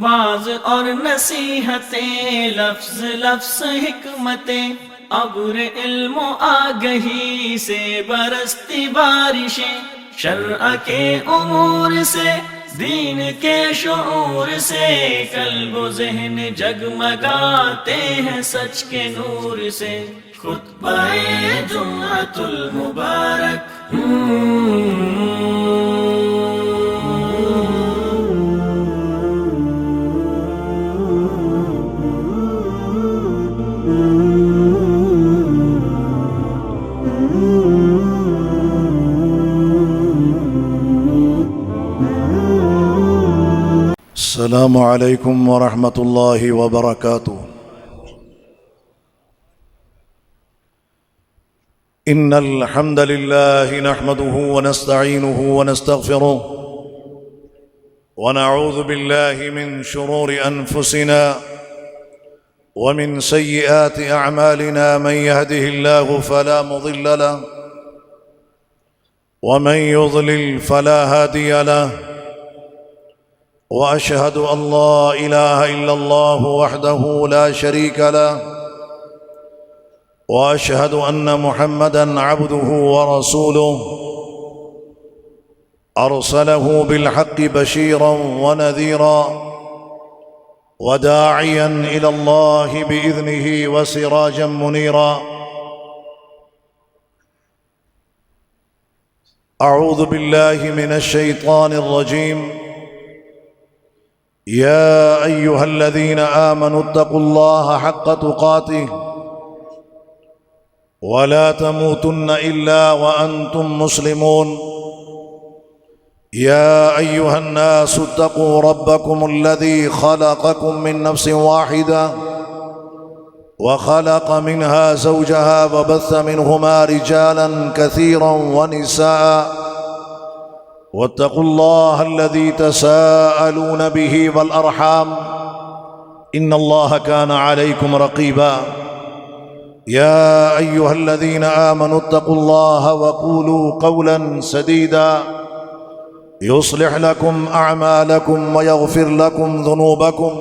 Was اور نصیحتیں، لفظ لفظ حکمتیں، ابر علم و آگہی سے برستی بارشیں، شرع کے امور سے، دین کے شعور سے، قلب و ذہن جگمگاتے ہیں سچ کے نور سے۔ خطبہ جمعۃ المبارک، السلام علیکم ورحمۃ اللہ وبرکاتہ۔ ان الحمد للہ نحمده ونستعینه ونستغفره ونعوذ باللہ من شرور انفسنا ومن سیئات اعمالنا، من يهده الله فلا مضل له ومن يضلل فلا هادي له، وأشهد أن لا إله إلا الله وحده لا شريك له، وأشهد أن محمدًا عبده ورسوله، أرسله بالحق بشيرا ونذيرا وداعيا إلى الله بإذنه وسراجا منيرا۔ أعوذ بالله من الشيطان الرجيم۔ يا أيها الذين آمنوا اتقوا الله حق تقاته ولا تموتن إلا وأنتم مسلمون۔ يا أيها الناس اتقوا ربكم الذي خلقكم من نفس واحدة وخلق منها زوجها وبث منهما رجالا كثيرا ونساء، واتقوا الله الذي تساءلون به والأرحام إن الله كان عليكم رقيبا۔ يا أيها الذين آمنوا اتقوا الله وقولوا قولا سديدا يصلح لكم أعمالكم ويغفر لكم ذنوبكم،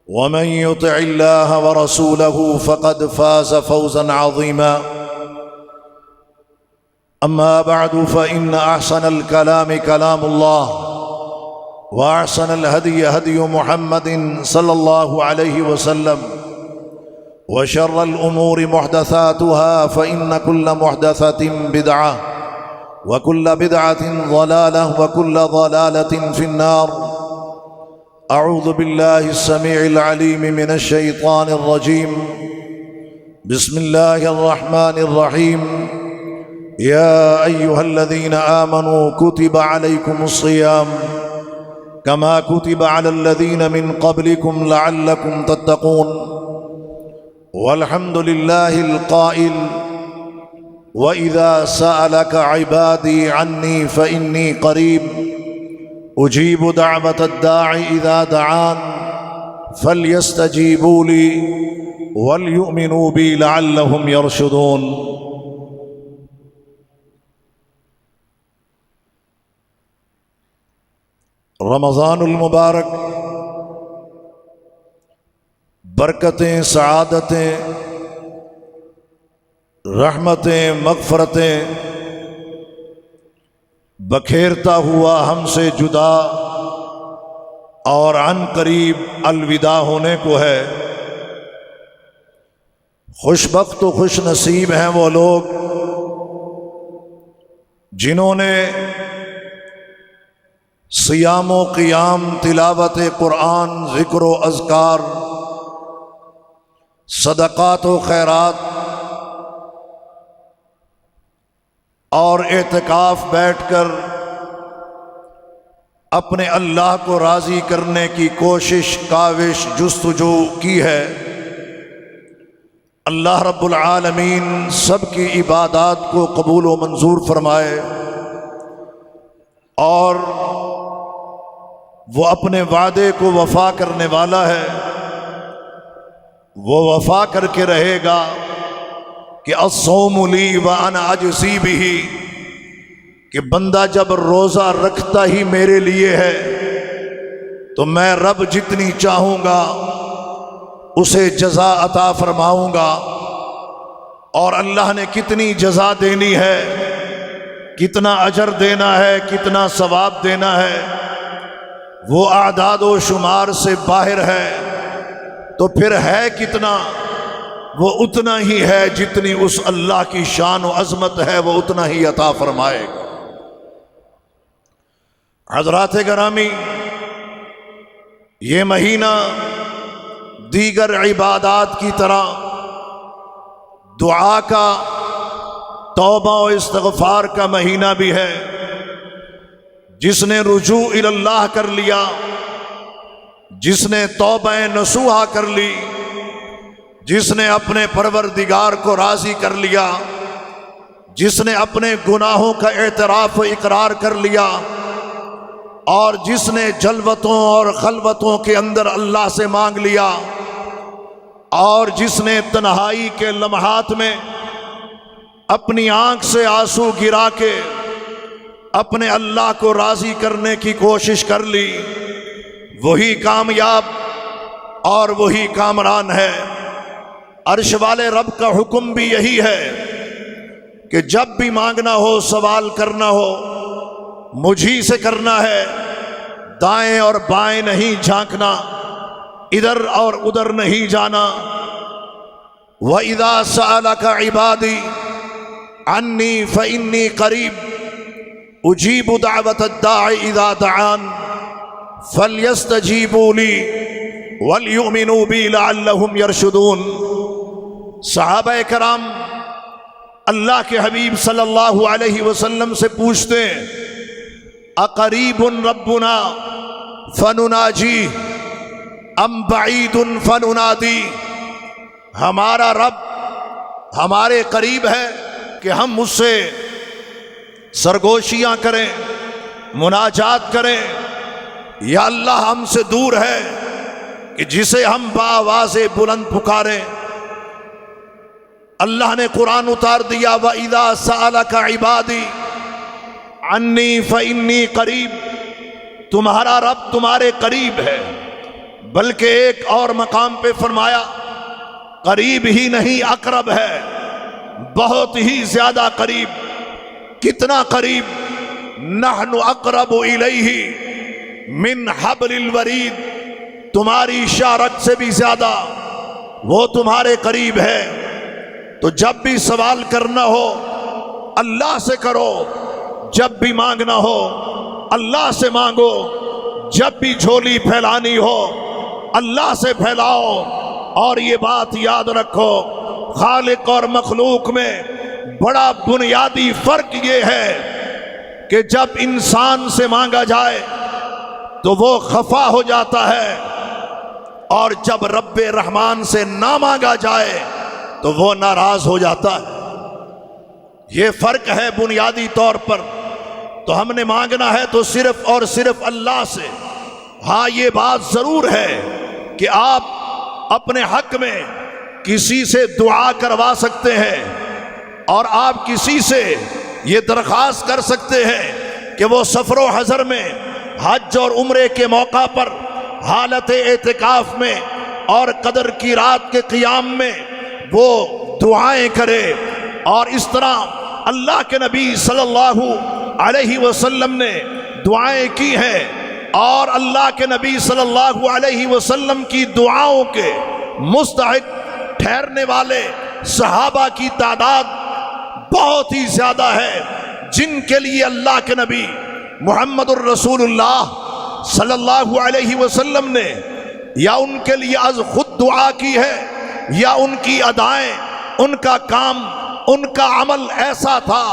ومن يطع الله ورسوله فقد فاز فوزا عظيما۔ أما بعد، فإن أحسن الكلام كلام الله، وأحسن الهدي هدي محمد صلى الله عليه وسلم، وشر الأمور محدثاتها، فإن كل محدثة بدعة، وكل بدعة ضلالة، وكل ضلالة في النار۔ أعوذ بالله السميع العليم من الشيطان الرجيم، بسم الله الرحمن الرحيم۔ يا أيها الذين آمنوا كتب عليكم الصيام كما كتب على الذين من قبلكم لعلكم تتقون۔ والحمد لله القائل: وإذا سألك عبادي عني فإني قريب أجيب دعوة الداع إذا دعان فليستجيبوا لي وليؤمنوا بي لعلهم يرشدون۔ رمضان المبارک برکتیں، سعادتیں، رحمتیں، مغفرتیں بکھیرتا ہوا ہم سے جدا اور عن قریب الوداع ہونے کو ہے۔ خوش بخت و خوش نصیب ہیں وہ لوگ جنہوں نے صیام و قیام، تلاوت قرآن، ذکر و اذکار، صدقات و خیرات اور اعتکاف بیٹھ کر اپنے اللہ کو راضی کرنے کی کوشش، کاوش، جستجو کی ہے۔ اللہ رب العالمین سب کی عبادات کو قبول و منظور فرمائے، اور وہ اپنے وعدے کو وفا کرنے والا ہے۔ وہ وفا کر کے رہے گا کہ الصوم لی وانا اجزی بہ، کہ بندہ جب روزہ رکھتا ہی میرے لیے ہے تو میں رب جتنی چاہوں گا اسے جزا عطا فرماؤں گا۔ اور اللہ نے کتنی جزا دینی ہے، کتنا اجر دینا ہے، کتنا ثواب دینا ہے، وہ اعداد و شمار سے باہر ہے۔ تو پھر ہے کتنا؟ وہ اتنا ہی ہے جتنی اس اللہ کی شان و عظمت ہے، وہ اتنا ہی عطا فرمائے گا۔ حضرات گرامی، یہ مہینہ دیگر عبادات کی طرح دعا کا، توبہ و استغفار کا مہینہ بھی ہے۔ جس نے رجوع الی اللہ کر لیا، جس نے توبہ نصوحہ کر لی، جس نے اپنے پروردگار کو راضی کر لیا، جس نے اپنے گناہوں کا اعتراف و اقرار کر لیا، اور جس نے جلوتوں اور خلوتوں کے اندر اللہ سے مانگ لیا، اور جس نے تنہائی کے لمحات میں اپنی آنکھ سے آنسو گرا کے اپنے اللہ کو راضی کرنے کی کوشش کر لی، وہی کامیاب اور وہی کامران ہے۔ عرش والے رب کا حکم بھی یہی ہے کہ جب بھی مانگنا ہو، سوال کرنا ہو، مجھی سے کرنا ہے، دائیں اور بائیں نہیں جھانکنا، ادھر اور ادھر نہیں جانا۔ وَإِذَا سَأَلَكَ عِبَادِي عَنِّي فَإِنِّي قَرِيبٌ أُجِيبُ دَعْوَةَ الدَّاعِ إِذَا دَعَانِ فَلْيَسْتَجِيبُوا لِي وَلْيُؤْمِنُوا بِي لَعَلَّهُمْ يَرْشُدُونَ۔ صحابہ کرام اللہ کے حبیب صلی اللہ علیہ وسلم سے پوچھتے ہیں، اقریب ربنا فنناجی ام بعید فننادی؟ ہمارا رب ہمارے قریب ہے کہ ہم اس سے سرگوشیاں کریں، مناجات کریں، یا اللہ ہم سے دور ہے کہ جسے ہم بآواز بلند پکاریں؟ اللہ نے قرآن اتار دیا، وَإِذَا سَأَلَكَ عِبَادِي عَنِّي فَإِنِّي قَرِيبٌ، تمہارا رب تمہارے قریب ہے۔ بلکہ ایک اور مقام پہ فرمایا، قریب ہی نہیں اقرب ہے، بہت ہی زیادہ قریب۔ کتنا قریب؟ نحن اقرب الیہ من حبل الورید، تمہاری شارک سے بھی زیادہ وہ تمہارے قریب ہے۔ تو جب بھی سوال کرنا ہو اللہ سے کرو، جب بھی مانگنا ہو اللہ سے مانگو، جب بھی جھولی پھیلانی ہو اللہ سے پھیلاؤ۔ اور یہ بات یاد رکھو، خالق اور مخلوق میں بڑا بنیادی فرق یہ ہے کہ جب انسان سے مانگا جائے تو وہ خفا ہو جاتا ہے، اور جب رب رحمان سے نہ مانگا جائے تو وہ ناراض ہو جاتا ہے۔ یہ فرق ہے بنیادی طور پر۔ تو ہم نے مانگنا ہے تو صرف اور صرف اللہ سے۔ ہاں یہ بات ضرور ہے کہ آپ اپنے حق میں کسی سے دعا کروا سکتے ہیں، اور آپ کسی سے یہ درخواست کر سکتے ہیں کہ وہ سفر و حضر میں، حج اور عمرے کے موقع پر، حالت اعتکاف میں اور قدر کی رات کے قیام میں وہ دعائیں کرے۔ اور اس طرح اللہ کے نبی صلی اللہ علیہ وسلم نے دعائیں کی ہیں، اور اللہ کے نبی صلی اللہ علیہ وسلم کی دعاؤں کے مستحق ٹھہرنے والے صحابہ کی تعداد بہت ہی زیادہ ہے، جن کے لیے اللہ کے نبی محمد الرسول اللہ صلی اللہ علیہ وسلم نے یا ان کے لیے از خود دعا کی ہے، یا ان کی ادائیں، ان کا کام، ان کا عمل ایسا تھا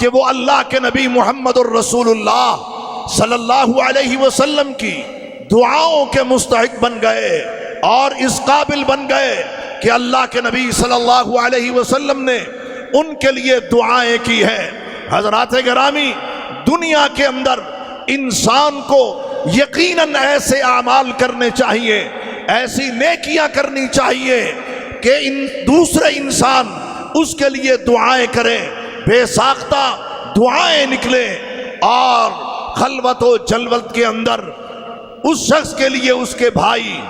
کہ وہ اللہ کے نبی محمد الرسول اللہ صلی اللہ علیہ وسلم کی دعاؤں کے مستحق بن گئے، اور اس قابل بن گئے کہ اللہ کے نبی صلی اللہ علیہ وسلم نے ان کے لیے دعائیں کی ہیں۔ حضرات گرامی، دنیا کے اندر انسان کو یقیناً ایسے اعمال کرنے چاہیے، ایسی نیکیاں کرنی چاہیے کہ دوسرے انسان اس کے لیے دعائیں کریں، بے ساختہ دعائیں نکلیں، اور خلوت و جلوت کے اندر اس شخص کے لیے اس کے بھائی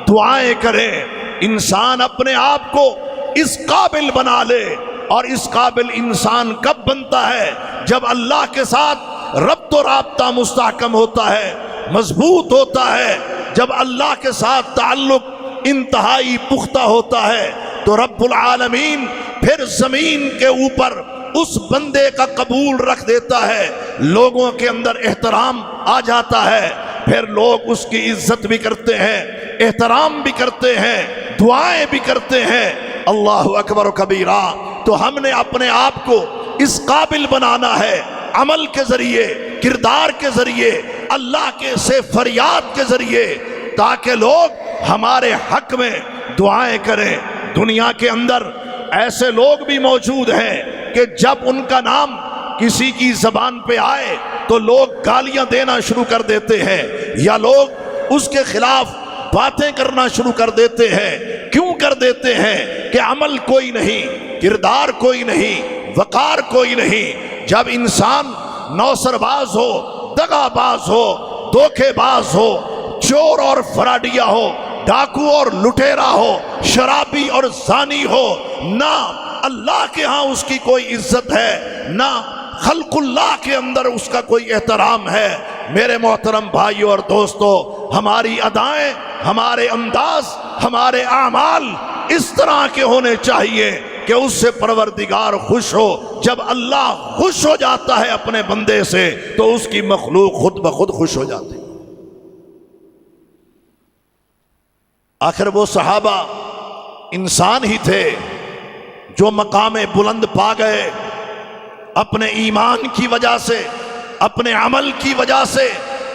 دعائیں کریں۔ انسان اپنے آپ کو اس قابل بنا لے، اور اس قابل انسان کب بنتا ہے؟ جب اللہ کے ساتھ ربط و رابطہ مستحکم ہوتا ہے، مضبوط ہوتا ہے، جب اللہ کے ساتھ تعلق انتہائی پختہ ہوتا ہے، تو رب العالمین پھر زمین کے اوپر اس بندے کا قبول رکھ دیتا ہے، لوگوں کے اندر احترام آ جاتا ہے، پھر لوگ اس کی عزت بھی کرتے ہیں، احترام بھی کرتے ہیں، دعائیں بھی کرتے ہیں۔ اللہ اکبر و کبیرہ۔ تو ہم نے اپنے آپ کو اس قابل بنانا ہے، عمل کے ذریعے، کردار کے ذریعے، اللہ کے سے فریاد کے ذریعے، تاکہ لوگ ہمارے حق میں دعائیں کریں۔ دنیا کے اندر ایسے لوگ بھی موجود ہیں کہ جب ان کا نام کسی کی زبان پہ آئے تو لوگ گالیاں دینا شروع کر دیتے ہیں، یا لوگ اس کے خلاف باتیں کرنا شروع کر دیتے ہیں۔ کیوں کر دیتے ہیں؟ کہ عمل کوئی نہیں، کردار کوئی نہیں، وقار کوئی نہیں۔ جب انسان نوسر باز ہو، دغا باز ہو، دھوکے باز ہو، چور اور فراڈیا ہو، ڈاکو اور لٹیرا ہو، شرابی اور زانی ہو، نہ اللہ کے ہاں اس کی کوئی عزت ہے، نہ خلق اللہ کے اندر اس کا کوئی احترام ہے۔ میرے محترم بھائیوں اور دوستو، ہماری ادائیں، ہمارے انداز، ہمارے اعمال اس طرح کے ہونے چاہیے کہ اس سے پروردگار خوش ہو۔ جب اللہ خوش ہو جاتا ہے اپنے بندے سے تو اس کی مخلوق خود بخود خوش ہو جاتی ہے۔ آخر وہ صحابہ انسان ہی تھے جو مقام بلند پا گئے اپنے ایمان کی وجہ سے، اپنے عمل کی وجہ سے۔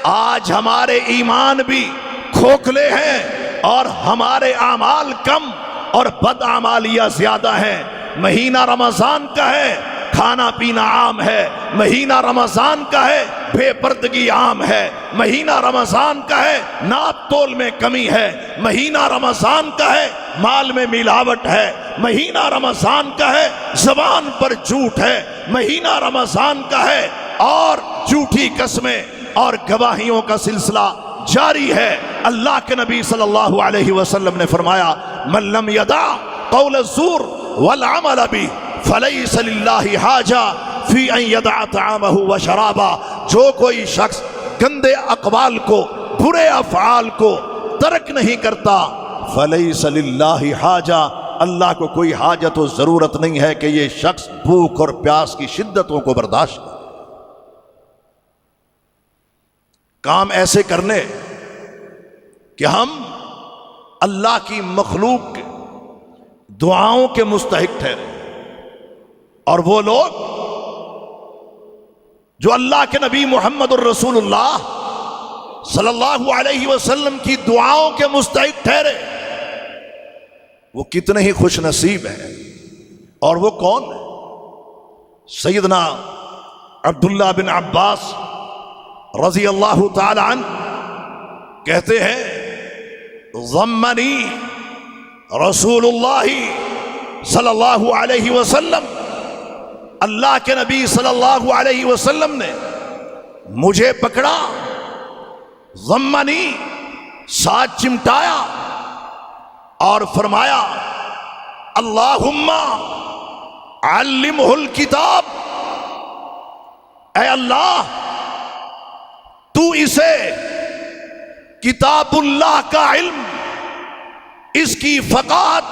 آج ہمارے ایمان بھی کھوکھلے ہیں اور ہمارے اعمال کم اور بد اعمالیہ زیادہ ہیں۔ مہینہ رمضان کا ہے، کھانا پینا عام ہے۔ مہینہ رمضان کا ہے، بے پردگی عام ہے۔ مہینہ رمضان کا ہے، ناپ تول میں کمی ہے۔ مہینہ رمضان کا ہے، مال میں ملاوٹ ہے۔ مہینہ رمضان کا ہے، زبان پر جھوٹ ہے۔ مہینہ رمضان کا ہے اور جھوٹی قسمیں اور گواہیوں کا سلسلہ جاری ہے۔ اللہ کے نبی صلی اللہ علیہ وسلم نے فرمایا، من لم یدع قول الزور والعمل به فلیس للہ حاجہ فی ان یدع طعامہ وشرابہ۔ جو کوئی شخص گندے اقوال کو، برے افعال کو ترک نہیں کرتا، فلیس للہ حاجہ، اللہ کو کوئی حاجت و ضرورت نہیں ہے کہ یہ شخص بھوک اور پیاس کی شدتوں کو برداشت کرے۔ کام ایسے کرنے کہ ہم اللہ کی مخلوق کے دعاؤں کے مستحق ٹھہرے، اور وہ لوگ جو اللہ کے نبی محمد الرسول اللہ صلی اللہ علیہ وسلم کی دعاؤں کے مستحق ٹھہرے، وہ کتنے ہی خوش نصیب ہیں۔ اور وہ کون ہے؟ سیدنا عبداللہ بن عباس رضی اللہ تعالی عنہ کہتے ہیں، ضمنی رسول اللہ صلی اللہ علیہ وسلم، اللہ کے نبی صلی اللہ علیہ وسلم نے مجھے پکڑا، ضمنی ساتھ چمٹایا اور فرمایا، اللہم علمہ الکتاب، اے اللہ تو اسے کتاب اللہ کا علم، اس کی فقاہت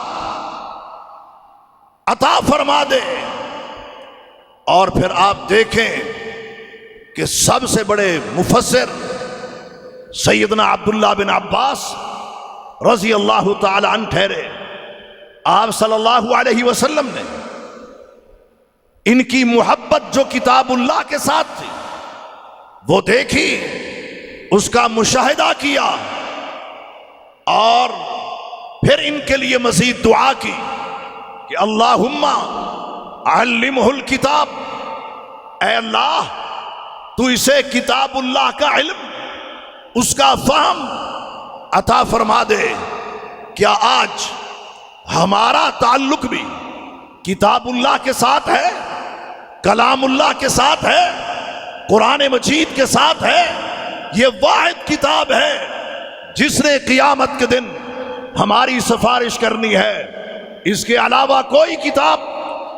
عطا فرما دے۔ اور پھر آپ دیکھیں کہ سب سے بڑے مفسر سیدنا عبداللہ بن عباس رضی اللہ تعالی عنہ ٹھہرے۔ آپ صلی اللہ علیہ وسلم نے ان کی محبت جو کتاب اللہ کے ساتھ تھی وہ دیکھی، اس کا مشاہدہ کیا، اور پھر ان کے لیے مزید دعا کی کہ اللہم علمہ الکتاب، اے اللہ تو اسے کتاب اللہ کا علم، اس کا فہم عطا فرما دے۔ کیا آج ہمارا تعلق بھی کتاب اللہ کے ساتھ ہے، کلام اللہ کے ساتھ ہے، قرآن مجید کے ساتھ ہے؟ یہ واحد کتاب ہے جس نے قیامت کے دن ہماری سفارش کرنی ہے، اس کے علاوہ کوئی کتاب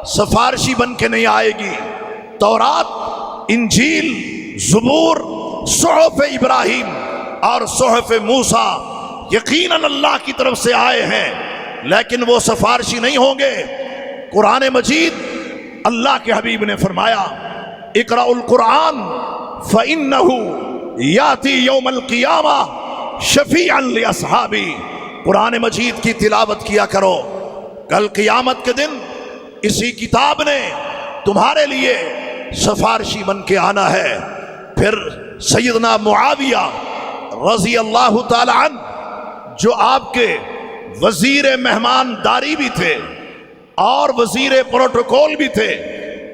سفارشی بن کے نہیں آئے گی۔ تورات، انجیل، زبور، صحف ابراہیم اور صحف موسیٰ یقیناً اللہ کی طرف سے آئے ہیں، لیکن وہ سفارشی نہیں ہوں گے۔ قرآن مجید اللہ کے حبیب نے فرمایا اقرأ القرآن فإنہ یاتی یوم القیامہ شفیعا لاصحابی۔ قرآن مجید کی تلاوت کیا کرو، کل قیامت کے دن اسی کتاب نے تمہارے لیے سفارشی بن کے آنا ہے۔ پھر سیدنا معاویہ رضی اللہ تعالی عنہ جو آپ کے وزیر مہمانداری بھی تھے اور وزیر پروٹوکول بھی تھے،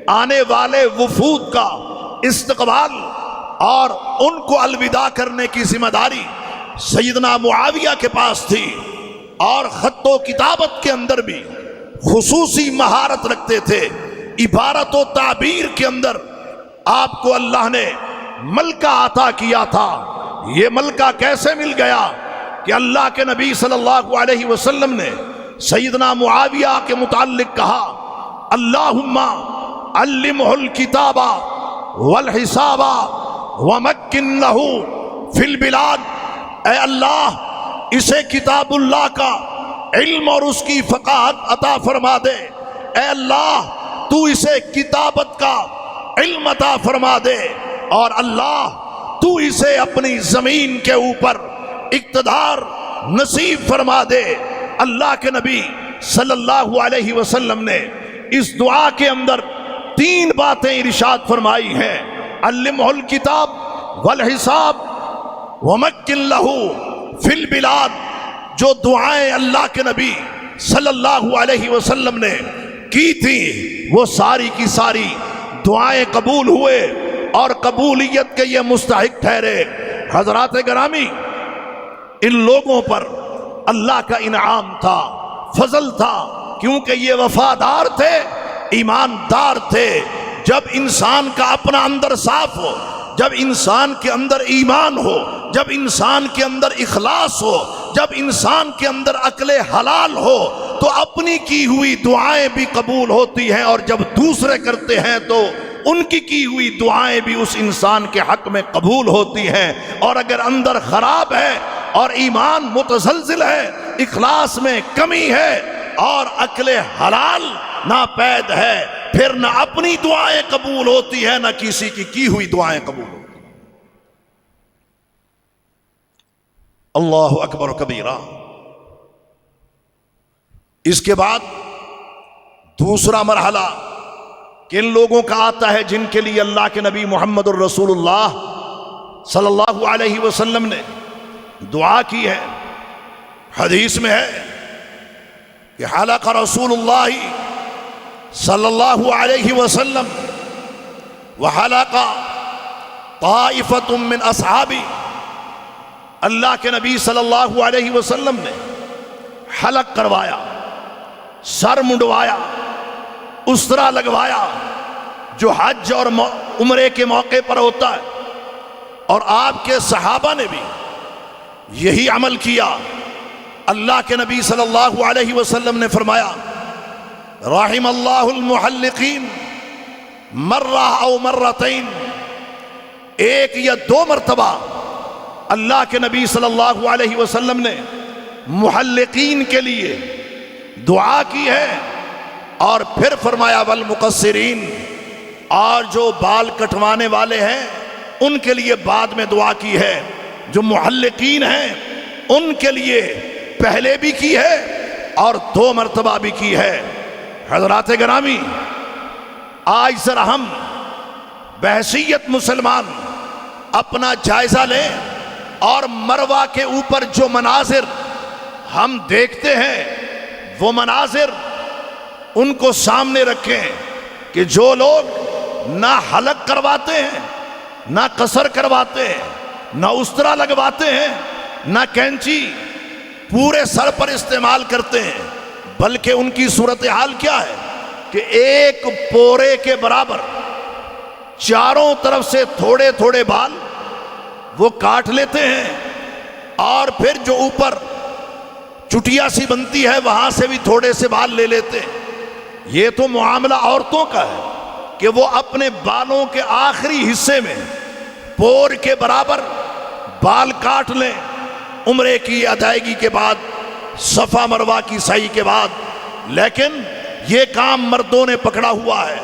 آنے والے وفود کا استقبال اور ان کو الوداع کرنے کی ذمہ داری سیدنا معاویہ کے پاس تھی، اور خط و کتابت کے اندر بھی خصوصی مہارت رکھتے تھے۔ عبارت و تعبیر کے اندر آپ کو اللہ نے ملکہ عطا کیا تھا۔ یہ ملکہ کیسے مل گیا کہ اللہ کے نبی صلی اللہ علیہ وسلم نے سیدنا معاویہ کے متعلق کہا اللہم علمہ الکتاب والحساب ومکن لہ فی البلاد۔ اے اللہ اسے کتاب اللہ کا علم اور اس کی فقاہت عطا فرما دے۔ اے اللہ تو اسے کتابت کا علم عطا فرما دے، اور اللہ تو اسے اپنی زمین کے اوپر اقتدار نصیب فرما دے۔ اللہ کے نبی صلی اللہ علیہ وسلم نے اس دعا کے اندر 3 باتیں ارشاد فرمائی ہیں، علمہ الکتاب والحساب ومکن لہ فی البلاد۔ جو دعائیں اللہ کے نبی صلی اللہ علیہ وسلم نے کی تھی وہ ساری کی ساری دعائیں قبول ہوئے اور قبولیت کے یہ مستحق ٹھہرے۔ حضرات گرامی، ان لوگوں پر اللہ کا انعام تھا، فضل تھا، کیونکہ یہ وفادار تھے، ایماندار تھے۔ جب انسان کا اپنا اندر صاف ہو، جب انسان کے اندر ایمان ہو، جب انسان کے اندر اخلاص ہو، جب انسان کے اندر عقل حلال ہو، تو اپنی کی ہوئی دعائیں بھی قبول ہوتی ہیں، اور جب دوسرے کرتے ہیں تو ان کی ہوئی دعائیں بھی اس انسان کے حق میں قبول ہوتی ہیں۔ اور اگر اندر خراب ہے اور ایمان متزلزل ہے، اخلاص میں کمی ہے اور عقل حلال ناپید ہے، پھر نہ اپنی دعائیں قبول ہوتی ہیں نہ کسی کی ہوئی دعائیں قبول ہوتی ہیں۔ اللہ اکبر و کبیرہ۔ اس کے بعد دوسرا مرحلہ کن لوگوں کا آتا ہے جن کے لیے اللہ کے نبی محمد الرسول اللہ صلی اللہ علیہ وسلم نے دعا کی ہے۔ حدیث میں ہے کہ حلق رسول اللہ صلی اللہ علیہ وسلم وحلق طائفۃ من اصحابی۔ اللہ کے نبی صلی اللہ علیہ وسلم نے حلق کروایا، سر منڈوایا، اسرا لگوایا، جو حج اور عمرے کے موقع پر ہوتا ہے، اور آپ کے صحابہ نے بھی یہی عمل کیا۔ اللہ کے نبی صلی اللہ علیہ وسلم نے فرمایا رحم اللہ المحلقین مرہ او مرتین، 1 یا 2 مرتبہ اللہ کے نبی صلی اللہ علیہ وسلم نے محلقین کے لیے دعا کی ہے، اور پھر فرمایا والمقصرین، اور جو بال کٹوانے والے ہیں ان کے لیے بعد میں دعا کی ہے۔ جو محلقین ہیں ان کے لیے پہلے بھی کی ہے اور 2 مرتبہ بھی کی ہے۔ حضرات گرامی، آج ذرا ہم بحیثیت مسلمان اپنا جائزہ لیں اور مروہ کے اوپر جو مناظر ہم دیکھتے ہیں وہ مناظر ان کو سامنے رکھیں کہ جو لوگ نہ حلق کرواتے ہیں، نہ قصر کرواتے ہیں، نہ استرا لگواتے ہیں، نہ کینچی پورے سر پر استعمال کرتے ہیں، بلکہ ان کی صورتحال کیا ہے کہ 1 پورے کے برابر چاروں طرف سے تھوڑے تھوڑے بال وہ کاٹ لیتے ہیں اور پھر جو اوپر چٹیا سی بنتی ہے وہاں سے بھی تھوڑے سے بال لے لیتے ہیں۔ یہ تو معاملہ عورتوں کا ہے کہ وہ اپنے بالوں کے آخری حصے میں پور کے برابر بال کاٹ لیں عمرے کی ادائیگی کے بعد، صفا مروہ کی سعی کے بعد، لیکن یہ کام مردوں نے پکڑا ہوا ہے۔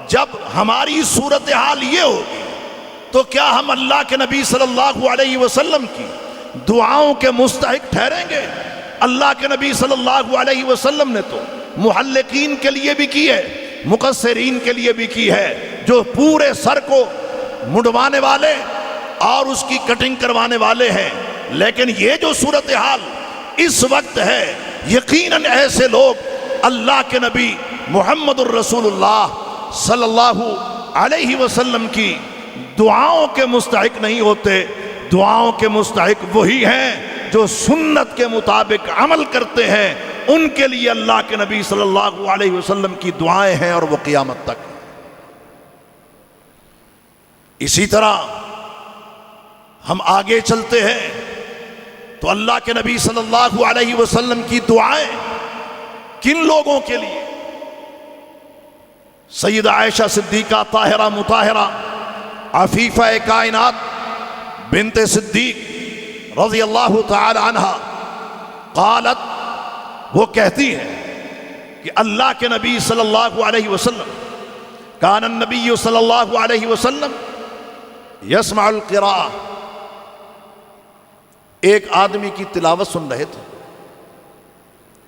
جب ہماری صورتحال یہ ہوگی تو کیا ہم اللہ کے نبی صلی اللہ علیہ وسلم کی دعاؤں کے مستحق ٹھہریں گے؟ اللہ کے نبی صلی اللہ علیہ وسلم نے تو محلقین کے لیے بھی کی ہے، مقصرین کے لیے بھی کی ہے، جو پورے سر کو منڈوانے والے اور اس کی کٹنگ کروانے والے ہیں۔ لیکن یہ جو صورتحال اس وقت ہے، یقیناً ایسے لوگ اللہ کے نبی محمد الرسول اللہ صلی اللہ علیہ وسلم کی دعاؤں کے مستحق نہیں ہوتے۔ دعاؤں کے مستحق وہی ہیں جو سنت کے مطابق عمل کرتے ہیں، ان کے لیے اللہ کے نبی صلی اللہ علیہ وسلم کی دعائیں ہیں اور وہ قیامت تک۔ اسی طرح ہم آگے چلتے ہیں تو اللہ کے نبی صلی اللہ علیہ وسلم کی دعائیں کن لوگوں کے لیے؟ سیدہ عائشہ صدیقہ طاہرہ مطہرہ عفیفہ کائنات بنت صدیق رضی اللہ تعالی عنہ قالت، وہ کہتی ہیں کہ اللہ کے نبی صلی اللہ علیہ وسلم کان النبی صلی اللہ علیہ وسلم یسمع القراءہ، ایک آدمی کی تلاوت سن رہے تھے،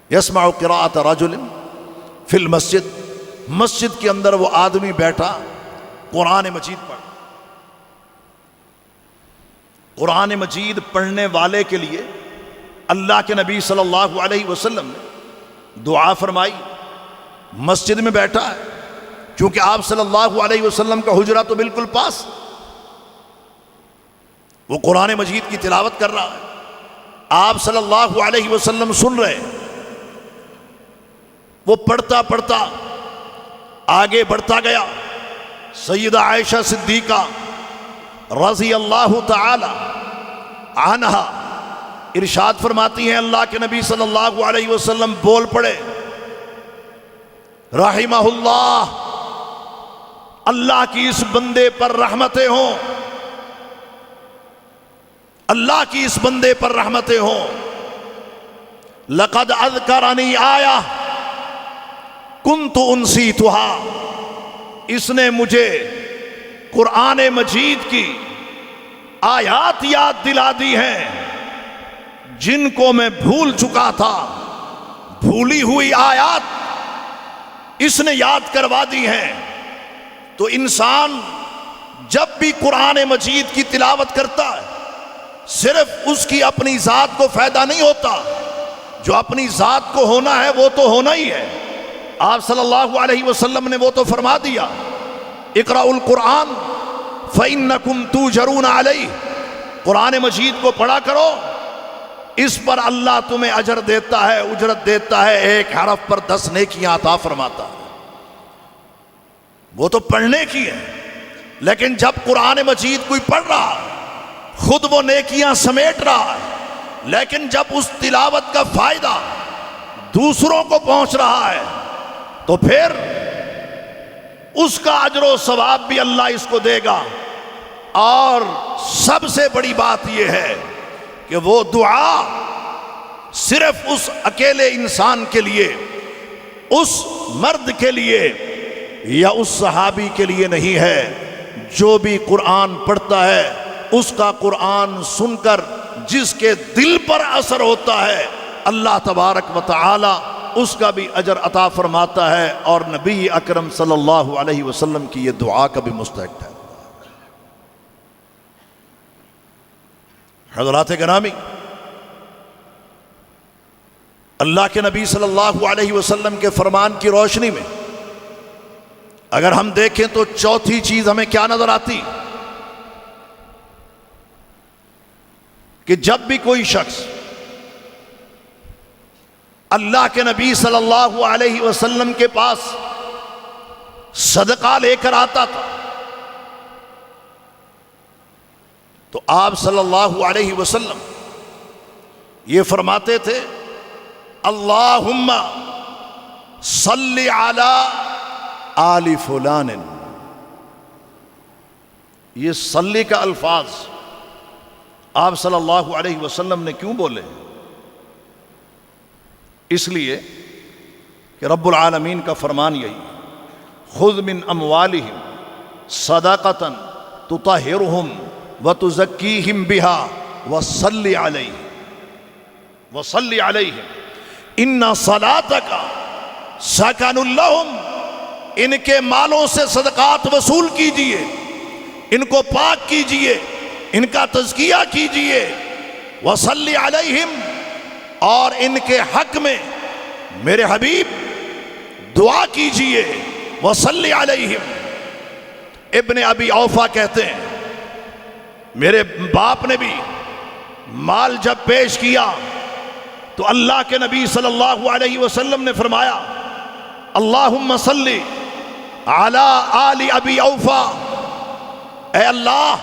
یسمع قراءۃ رجل فی المسجد، مسجد کے اندر وہ آدمی بیٹھا قرآن مجید پڑھ۔ قرآن مجید پڑھنے والے کے لیے اللہ کے نبی صلی اللہ علیہ وسلم نے دعا فرمائی۔ مسجد میں بیٹھا ہے، چونکہ آپ صلی اللہ علیہ وسلم کا حجرہ تو بالکل پاس، وہ قرآن مجید کی تلاوت کر رہا ہے، آپ صلی اللہ علیہ وسلم سن رہے ہیں۔ وہ پڑھتا پڑھتا آگے بڑھتا گیا۔ سیدہ عائشہ صدیقہ رضی اللہ تعالی عنہا ارشاد فرماتی ہیں، اللہ کے نبی صلی اللہ علیہ وسلم بول پڑے، رحمہ اللہ، اللہ کی اس بندے پر رحمتیں ہوں، اللہ کی اس بندے پر رحمتیں ہوں۔ لقد اذکرنی آیہ کنت انسیتھا، اس نے مجھے قرآن مجید کی آیات یاد دلا دی ہیں جن کو میں بھول چکا تھا، بھولی ہوئی آیات اس نے یاد کروا دی ہیں۔ تو انسان جب بھی قرآن مجید کی تلاوت کرتا ہے، صرف اس کی اپنی ذات کو فائدہ نہیں ہوتا، جو اپنی ذات کو ہونا ہے وہ تو ہونا ہی ہے۔ آپ صلی اللہ علیہ وسلم نے وہ تو فرما دیا، اقرأوا القرآن فإنکم توجرون علیہ، قرآن مجید کو پڑھا کرو، اس پر اللہ تمہیں اجر دیتا ہے، اجرت دیتا ہے، ایک حرف پر 10 نیکیاں عطا فرماتا ہے۔ وہ تو پڑھنے کی ہے، لیکن جب قرآن مجید کوئی پڑھ رہا ہے خود وہ نیکیاں سمیٹ رہا ہے، لیکن جب اس تلاوت کا فائدہ دوسروں کو پہنچ رہا ہے تو پھر اس کا اجر و ثواب بھی اللہ اس کو دے گا۔ اور سب سے بڑی بات یہ ہے کہ وہ دعا صرف اس اکیلے انسان کے لیے، اس مرد کے لیے یا اس صحابی کے لیے نہیں ہے، جو بھی قرآن پڑھتا ہے اس کا قرآن سن کر جس کے دل پر اثر ہوتا ہے، اللہ تبارک و تعالی اس کا بھی اجر عطا فرماتا ہے، اور نبی اکرم صلی اللہ علیہ وسلم کی یہ دعا کا بھی مستحق ہے۔ حضرات گرامی، اللہ کے نبی صلی اللہ علیہ وسلم کے فرمان کی روشنی میں اگر ہم دیکھیں تو چوتھی چیز ہمیں کیا نظر آتی کہ جب بھی کوئی شخص اللہ کے نبی صلی اللہ علیہ وسلم کے پاس صدقہ لے کر آتا تھا تو آپ صلی اللہ علیہ وسلم یہ فرماتے تھے اللہم صلی علی آل فلان. یہ صلی کا الفاظ آپ صلی اللہ علیہ وسلم نے کیوں بولے؟ اس لیے کہ رب العالمین کا فرمان یہی خذ من اموالہم صدقۃ تطہرہم وتزکیہم بہا وصلی علیہم ان صلاتک سکن لہم. ان کے مالوں سے صدقات وصول کیجئے، ان کو پاک کیجئے، ان کا تزکیہ کیجئے. وصلی علیہم، اور ان کے حق میں میرے حبیب دعا کیجئے. وصلی علیہم. ابن ابی اوفا کہتے ہیں میرے باپ نے بھی مال جب پیش کیا تو اللہ کے نبی صلی اللہ علیہ وسلم نے فرمایا اللہم صلی علی آل ابی اوفا، اے اللہ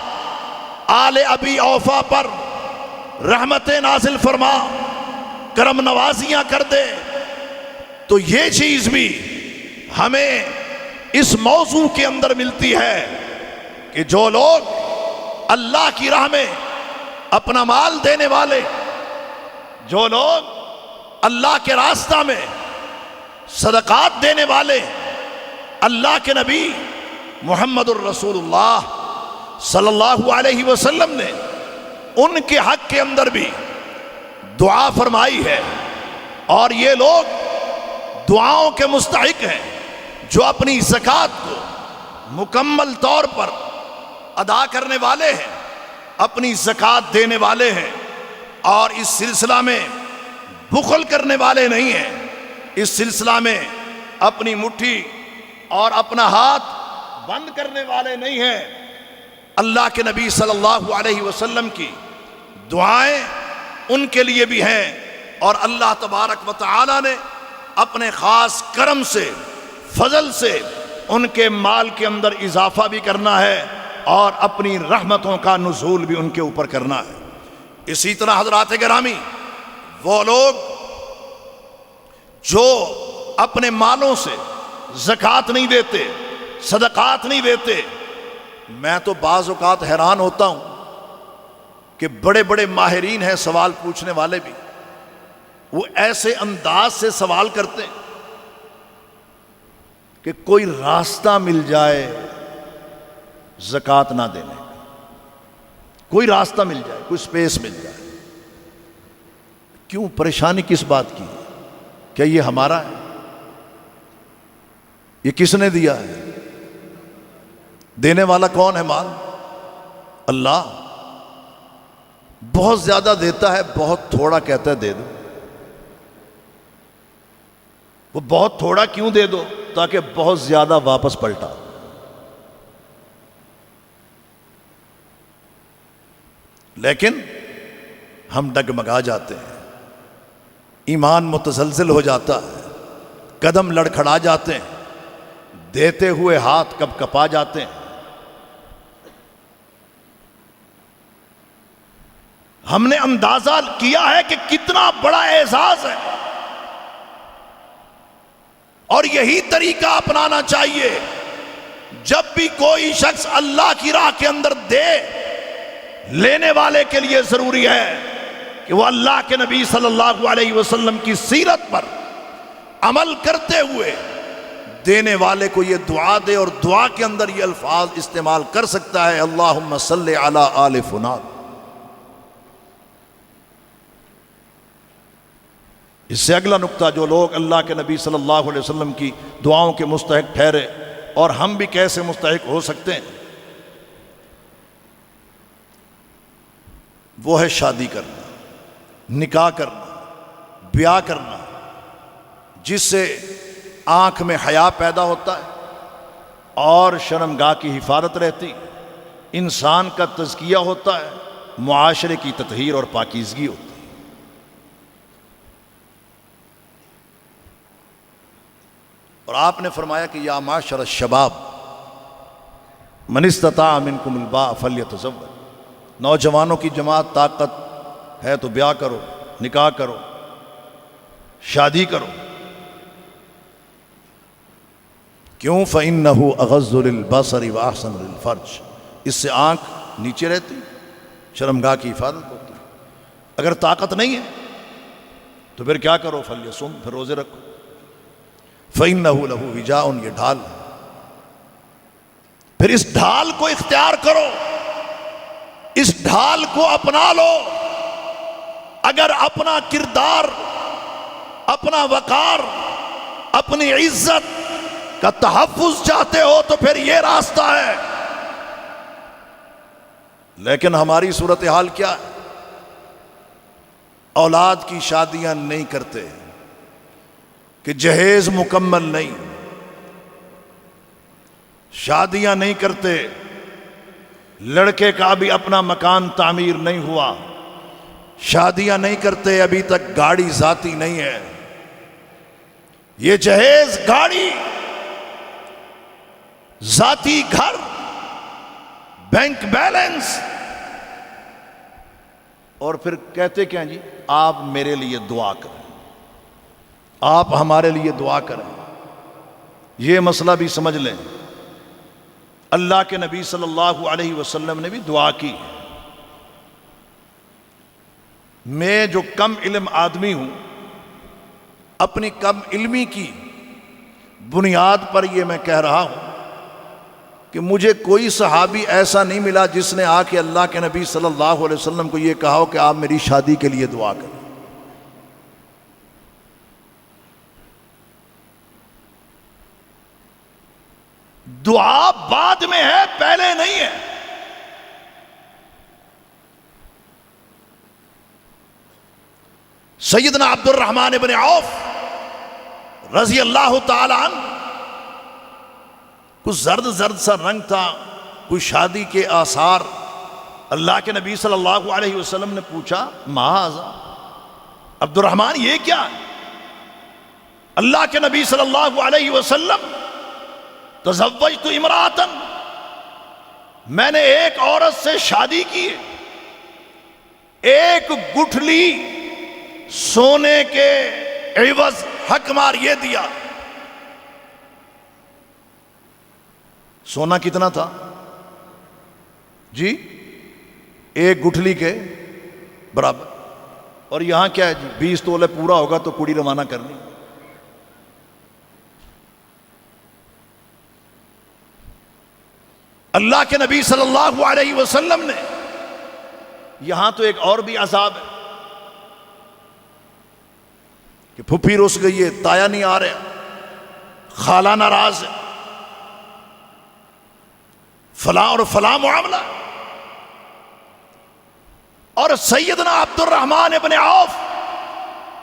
آل ابی اوفا پر رحمتیں نازل فرما، کرم نوازیاں کر دے. تو یہ چیز بھی ہمیں اس موضوع کے اندر ملتی ہے کہ جو لوگ اللہ کی راہ میں اپنا مال دینے والے، جو لوگ اللہ کے راستہ میں صدقات دینے والے، اللہ کے نبی محمد الرسول اللہ صلی اللہ علیہ وسلم نے ان کے حق کے اندر بھی دعا فرمائی ہے. اور یہ لوگ دعاؤں کے مستحق ہیں جو اپنی زکوٰۃ کو مکمل طور پر ادا کرنے والے ہیں، اپنی زکوٰۃ دینے والے ہیں، اور اس سلسلہ میں بخل کرنے والے نہیں ہیں، اس سلسلہ میں اپنی مٹھی اور اپنا ہاتھ بند کرنے والے نہیں ہیں. اللہ کے نبی صلی اللہ علیہ وسلم کی دعائیں ان کے لیے بھی ہیں، اور اللہ تبارک و تعالی نے اپنے خاص کرم سے، فضل سے ان کے مال کے اندر اضافہ بھی کرنا ہے اور اپنی رحمتوں کا نزول بھی ان کے اوپر کرنا ہے. اسی طرح حضرات گرامی، وہ لوگ جو اپنے مالوں سے زکوٰۃ نہیں دیتے، صدقات نہیں دیتے، میں تو بعض اوقات حیران ہوتا ہوں کہ بڑے بڑے ماہرین ہیں سوال پوچھنے والے بھی، وہ ایسے انداز سے سوال کرتے ہیں کہ کوئی راستہ مل جائے زکوٰۃ نہ دینے کا، کوئی راستہ مل جائے، کوئی سپیس مل جائے. کیوں پریشانی کس بات کی ہے؟ کیا یہ ہمارا ہے؟ یہ کس نے دیا ہے؟ دینے والا کون ہے مال؟ اللہ. بہت زیادہ دیتا ہے، بہت تھوڑا کہتا ہے دے دو. وہ بہت تھوڑا کیوں دے دو؟ تاکہ بہت زیادہ واپس پلٹا. لیکن ہم ڈگمگا جاتے ہیں، ایمان متزلزل ہو جاتا ہے، قدم لڑکھڑا جاتے ہیں، دیتے ہوئے ہاتھ کب کپا جاتے ہیں. ہم نے اندازہ کیا ہے کہ کتنا بڑا اعزاز ہے، اور یہی طریقہ اپنانا چاہیے. جب بھی کوئی شخص اللہ کی راہ کے اندر دے، لینے والے کے لیے ضروری ہے کہ وہ اللہ کے نبی صلی اللہ علیہ وسلم کی سیرت پر عمل کرتے ہوئے دینے والے کو یہ دعا دے، اور دعا کے اندر یہ الفاظ استعمال کر سکتا ہے اللہم صلی علی آل فلان. اس سے اگلا نقطہ، جو لوگ اللہ کے نبی صلی اللہ علیہ وسلم کی دعاؤں کے مستحق ٹھہرے، اور ہم بھی کیسے مستحق ہو سکتے ہیں، وہ ہے شادی کرنا، نکاح کرنا، بیاہ کرنا، جس سے آنکھ میں حیا پیدا ہوتا ہے اور شرمگاہ کی حفاظت رہتی، انسان کا تزکیہ ہوتا ہے، معاشرے کی تطہیر اور پاکیزگی ہوتی ہے. اور آپ نے فرمایا کہ یا معاشر الشباب من استطاع منکم الباء فلیتزوج. نوجوانوں کی جماعت، طاقت ہے تو بیاہ کرو، نکاح کرو، شادی کرو. کیوں؟ فَإِنَّهُ أَغَضُّ لِلْبَصَرِ وَأَحْسَنُ لِلْفَرْجِ. اس سے آنکھ نیچے رہتی، شرمگاہ کی حفاظت ہوتی. اگر طاقت نہیں ہے تو پھر کیا کرو؟ فَلْيَصُمْ، پھر روزے رکھو. فَإِنَّهُ لَهُ وِجَاءٌ، یہ ڈھال ہے. پھر اس ڈھال کو اختیار کرو، اس ڈھال کو اپنا لو. اگر اپنا کردار، اپنا وقار، اپنی عزت کا تحفظ چاہتے ہو تو پھر یہ راستہ ہے. لیکن ہماری صورتحال کیا ہے؟ اولاد کی شادیاں نہیں کرتے کہ جہیز مکمل نہیں، شادیاں نہیں کرتے، لڑکے کا بھی اپنا مکان تعمیر نہیں ہوا، شادیاں نہیں کرتے، ابھی تک گاڑی ذاتی نہیں ہے. یہ جہیز، گاڑی، ذاتی گھر، بینک بیلنس، اور پھر کہتے کیا جی؟ آپ میرے لیے دعا کریں، آپ ہمارے لیے دعا کریں. یہ مسئلہ بھی سمجھ لیں. اللہ کے نبی صلی اللہ علیہ وسلم نے بھی دعا کی. میں جو کم علم آدمی ہوں، اپنی کم علمی کی بنیاد پر یہ میں کہہ رہا ہوں کہ مجھے کوئی صحابی ایسا نہیں ملا جس نے آ کے اللہ کے نبی صلی اللہ علیہ وسلم کو یہ کہا ہو کہ آپ میری شادی کے لیے دعا کریں. دعا بعد میں ہے، پہلے نہیں ہے. سیدنا عبد الرحمن بن عوف رضی اللہ تعالی عنہ، کچھ زرد زرد سا رنگ تھا، کوئی شادی کے آثار. اللہ کے نبی صلی اللہ علیہ وسلم نے پوچھا، ما ھذا؟ عبد الرحمن یہ کیا ہے؟ اللہ کے نبی صلی اللہ علیہ وسلم، تزوجت امرأۃ، میں نے ایک عورت سے شادی کی ہے، ایک گٹھلی سونے کے عوض حق مار یہ دیا. سونا کتنا تھا جی؟ ایک گٹھلی کے برابر. اور یہاں کیا ہے جی؟ 20 تولے پورا ہوگا تو کڑی روانہ کرنی. اللہ کے نبی صلی اللہ علیہ وسلم نے، یہاں تو ایک اور بھی عذاب ہے کہ پھپھی رس گئی ہے، تایا نہیں آ رہا، خالہ ناراض ہے، فلاں اور فلاں معاملہ. اور سیدنا عبد الرحمن ابن عوف،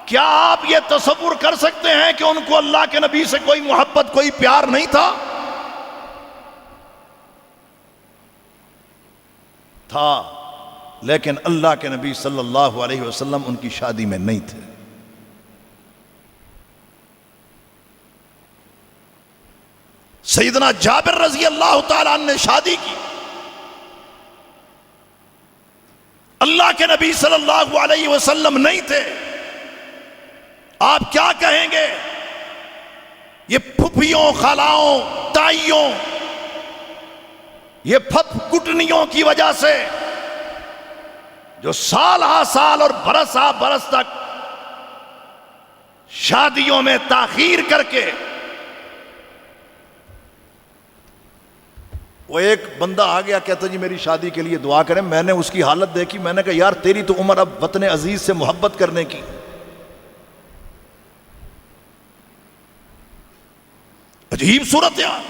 کیا آپ یہ تصور کر سکتے ہیں کہ ان کو اللہ کے نبی سے کوئی محبت، کوئی پیار نہیں تھا؟ تھا، لیکن اللہ کے نبی صلی اللہ علیہ وسلم ان کی شادی میں نہیں تھے. سیدنا جابر رضی اللہ تعالیٰ عنہ نے شادی کی، اللہ کے نبی صلی اللہ علیہ وسلم نہیں تھے. آپ کیا کہیں گے؟ یہ پھپھیوں، خالاؤں، تائیوں، یہ پھپ کٹنیوں کی وجہ سے جو سال ہا سال اور برس ہا برس تک شادیوں میں تاخیر کر کے، وہ ایک بندہ آ گیا کہتا جی میری شادی کے لیے دعا کریں. میں نے اس کی حالت دیکھی، میں نے کہا یار تیری تو عمر اب وطن عزیز سے محبت کرنے کی. عجیب صورت یار.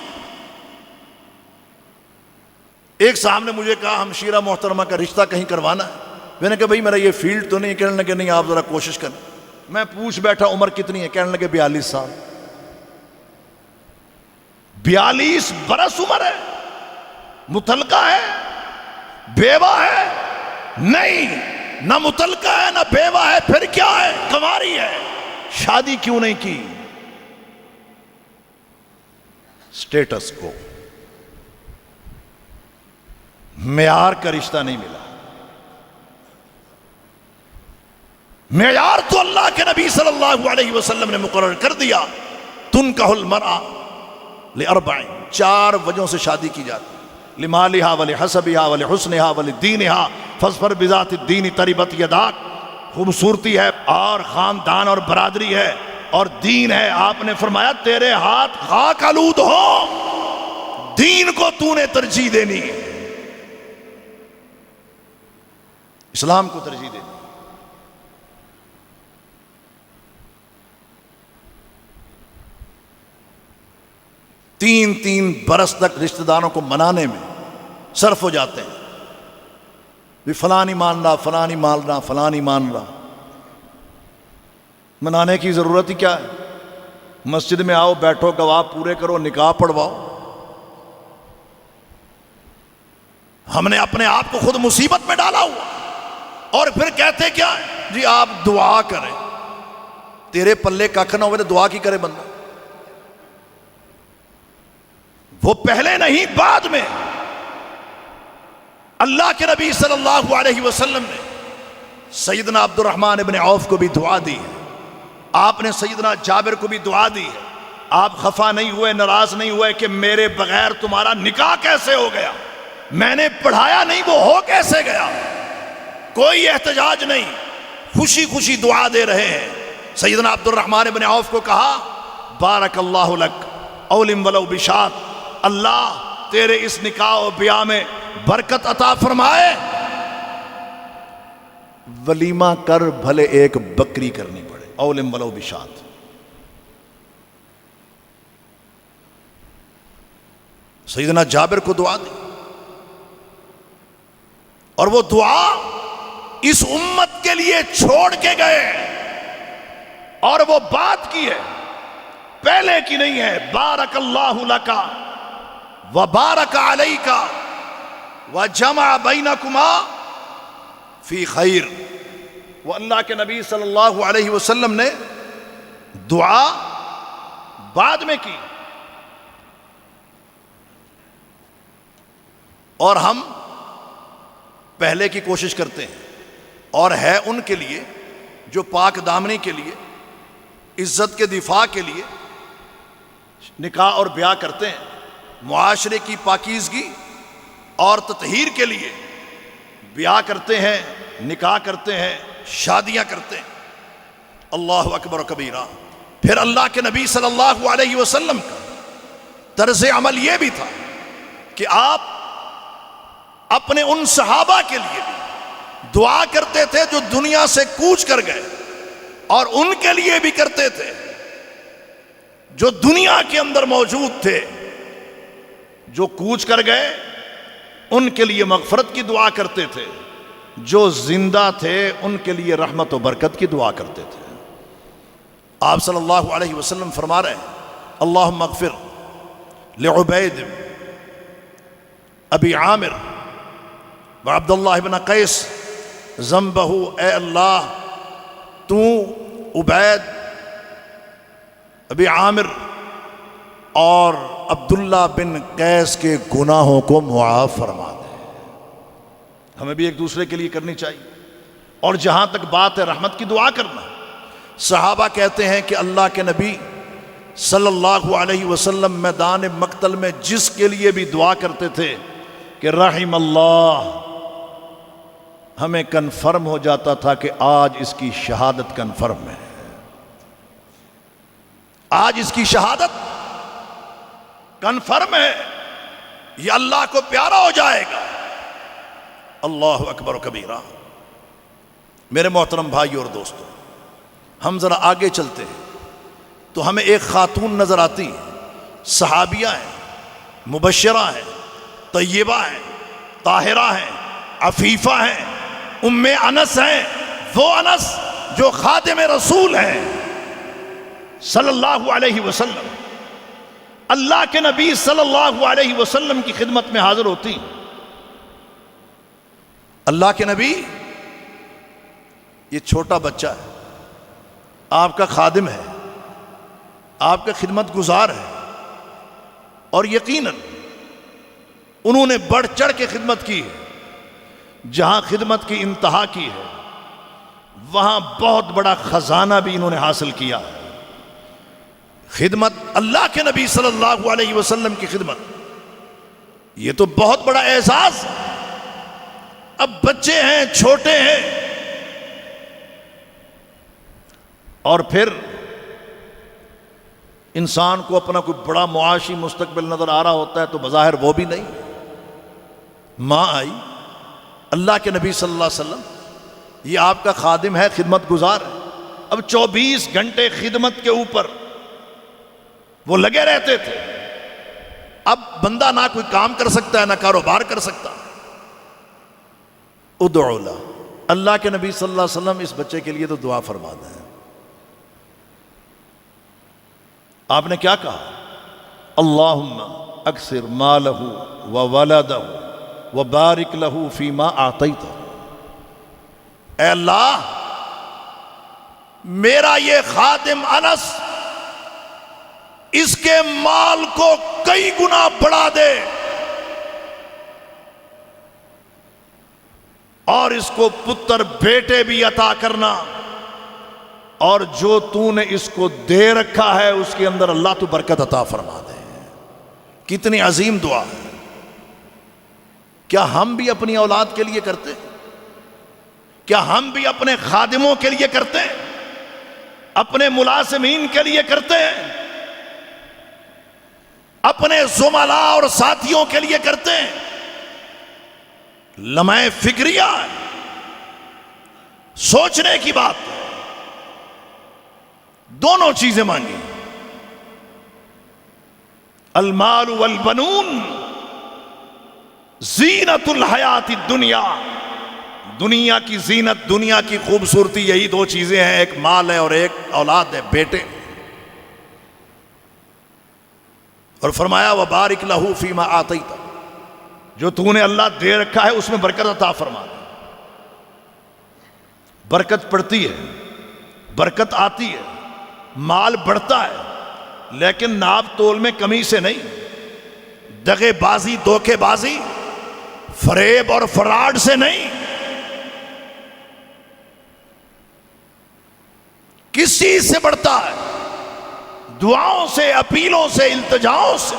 ایک صاحب نے مجھے کہا ہمشیرہ محترمہ کا رشتہ کہیں کروانا ہے. میں نے کہا بھائی میرا یہ فیلڈ تو نہیں. کہنے لگے نہیں آپ ذرا کوشش کریں. میں پوچھ بیٹھا عمر کتنی ہے؟ کہنے لگے 42 سال. 42 برس عمر ہے، متعلقہ ہے، بیوہ ہے؟ نہیں، نہ متعلقہ ہے نہ بیوہ ہے، پھر کیا ہے؟ کنواری ہے. شادی کیوں نہیں کی؟ سٹیٹس کو، معیار کا رشتہ نہیں ملا. معیار تو اللہ کے نبی صلی اللہ علیہ وسلم نے مقرر کر دیا، تنکح المرأة لأربع، 4 وجہوں سے شادی کی جاتی، لمالها ولحسبها ولحسنها ولدینها فاظفر بذات الدین تربت یداک، خوبصورتی ہے اور خاندان اور برادری ہے اور دین ہے۔ آپ نے فرمایا تیرے ہاتھ خاک آلود ہو، دین کو تو نے ترجیح دینی ہے، اسلام کو ترجیح دینی۔ 3 برس تک رشتہ داروں کو منانے میں صرف ہو جاتے ہیں، بھی فلاں نہیں مان رہا، فلاں نہیں مان رہا، فلاں نہیں مان رہا۔ منانے کی ضرورت ہی کیا ہے؟ مسجد میں آؤ، بیٹھو، گواہ پورے کرو، نکاح پڑھواؤ۔ ہم نے اپنے آپ کو خود مصیبت میں ڈالا ہوا، اور پھر کہتے کیا ہے جی آپ دعا کریں، تیرے پلے ککھ نہ ہوئے تو دعا کی کرے بندہ؟ وہ پہلے نہیں بعد میں۔ اللہ کے نبی صلی اللہ علیہ وسلم نے سیدنا عبد الرحمن ابن عوف کو بھی دعا دی ہے، آپ نے سیدنا جابر کو بھی دعا دی ہے۔ آپ خفا نہیں ہوئے، ناراض نہیں ہوئے کہ میرے بغیر تمہارا نکاح کیسے ہو گیا، میں نے پڑھایا نہیں وہ ہو کیسے گیا؟ کوئی احتجاج نہیں، خوشی خوشی دعا دے رہے ہیں۔ سیدنا عبد الرحمن ابن عوف کو کہا بارک اللہ لک اولم ولو بشات، اللہ تیرے اس نکاح و بیاہ میں برکت عطا فرمائے، ولیمہ کر بھلے ایک بکری کرنی پڑے، اولم ولو بشات۔ سیدنا جابر کو دعا دی، اور وہ دعا اس امت کے لیے چھوڑ کے گئے، اور وہ بات کی ہے، پہلے کی نہیں ہے۔ بارک اللہ لکا وبارک علیکا وجمع بینکما فی خیر۔ وہ اللہ کے نبی صلی اللہ علیہ وسلم نے دعا بعد میں کی، اور ہم پہلے کی کوشش کرتے ہیں، اور ہے ان کے لیے جو پاک دامنی کے لیے، عزت کے دفاع کے لیے نکاح اور بیاہ کرتے ہیں، معاشرے کی پاکیزگی اور تطہیر کے لیے بیاہ کرتے ہیں، نکاح کرتے ہیں، شادیاں کرتے ہیں۔ اللہ اکبر و کبیرہ۔ پھر اللہ کے نبی صلی اللہ علیہ وسلم کا طرز عمل یہ بھی تھا کہ آپ اپنے ان صحابہ کے لیے بھی دعا کرتے تھے جو دنیا سے کوچ کر گئے، اور ان کے لیے بھی کرتے تھے جو دنیا کے اندر موجود تھے، جو کوچ کر گئے ان کے لیے مغفرت کی دعا کرتے تھے، جو زندہ تھے ان کے لیے رحمت و برکت کی دعا کرتے تھے۔ آپ صلی اللہ علیہ وسلم فرما رہے ہیں اللہم اغفر لعبید ابی عامر وعبداللہ بن قیس ذنبہ، اے اللہ تو عبید، ابی عامر اور عبداللہ بن قیس کے گناہوں کو معاف فرما دے۔ ہمیں بھی ایک دوسرے کے لیے کرنی چاہیے۔ اور جہاں تک بات ہے رحمت کی دعا کرنا، صحابہ کہتے ہیں کہ اللہ کے نبی صلی اللہ علیہ وسلم میدان مقتل میں جس کے لیے بھی دعا کرتے تھے کہ رحم اللہ، ہمیں کنفرم ہو جاتا تھا کہ آج اس کی شہادت کنفرم ہے، آج اس کی شہادت کنفرم ہے، یہ اللہ کو پیارا ہو جائے گا۔ اللہ اکبر و کبیرہ۔ میرے محترم بھائی اور دوستو، ہم ذرا آگے چلتے ہیں تو ہمیں ایک خاتون نظر آتی ہے، صحابیہ ہیں، مبشرہ ہیں، طیبہ ہیں، طاہرہ ہیں، عفیفہ ہیں، ام انس ہیں، وہ انس جو خادم رسول ہیں صلی اللہ علیہ وسلم، اللہ کے نبی صلی اللہ علیہ وسلم کی خدمت میں حاضر ہوتی۔ اللہ کے نبی، یہ چھوٹا بچہ ہے، آپ کا خادم ہے، آپ کا خدمت گزار ہے، اور یقیناً انہوں نے بڑھ چڑھ کے خدمت کی ہے۔ جہاں خدمت کی انتہا کی ہے وہاں بہت بڑا خزانہ بھی انہوں نے حاصل کیا. خدمت اللہ کے نبی صلی اللہ علیہ وسلم کی خدمت، یہ تو بہت بڑا اعزاز. اب بچے ہیں، چھوٹے ہیں، اور پھر انسان کو اپنا کوئی بڑا معاشی مستقبل نظر آ رہا ہوتا ہے تو بظاہر وہ بھی نہیں. ماں آئی، اللہ کے نبی صلی اللہ علیہ وسلم یہ آپ کا خادم ہے، خدمت گزار ہے. اب 24 گھنٹے خدمت کے اوپر وہ لگے رہتے تھے. اب بندہ نہ کوئی کام کر سکتا ہے، نہ کاروبار کر سکتا. ادعو له، اللہ کے نبی صلی اللہ علیہ وسلم اس بچے کے لیے تو دعا فرما دیں. آپ نے کیا کہا؟ اللہم اکثر مالہ وولدہ وبارک لہ فیما اعطیتہ. اے اللہ، میرا یہ خادم انس، اس کے مال کو کئی گنا بڑھا دے، اور اس کو پتر بیٹے بھی عطا کرنا، اور جو تو نے اس کو دے رکھا ہے اس کے اندر اللہ تو برکت عطا فرما دے. کتنی عظیم دعا ہے. کیا ہم بھی اپنی اولاد کے لیے کرتے؟ کیا ہم بھی اپنے خادموں کے لیے کرتے ہیں؟ اپنے ملازمین کے لیے کرتے ہیں؟ اپنے زملاء اور ساتھیوں کے لیے کرتے ہیں؟ لمحہ فکریہ ہے، سوچنے کی بات ہے. دونوں چیزیں مانگی، المال والبنون زینت الحیات الدنیا. دنیا کی زینت، دنیا کی خوبصورتی، یہی دو چیزیں ہیں، ایک مال ہے اور ایک اولاد ہے، بیٹے. اور فرمایا وبارک لہ فیما آتیت، جو تو نے اللہ دے رکھا ہے اس میں برکت عطا فرما دے. برکت پڑتی ہے، برکت آتی ہے، مال بڑھتا ہے، لیکن ناپ تول میں کمی سے نہیں، دغے بازی، دھوکے بازی، فریب اور فراڈ سے نہیں. کس چیز سے بڑھتا ہے؟ دعاؤں سے، اپیلوں سے، التجاؤں سے،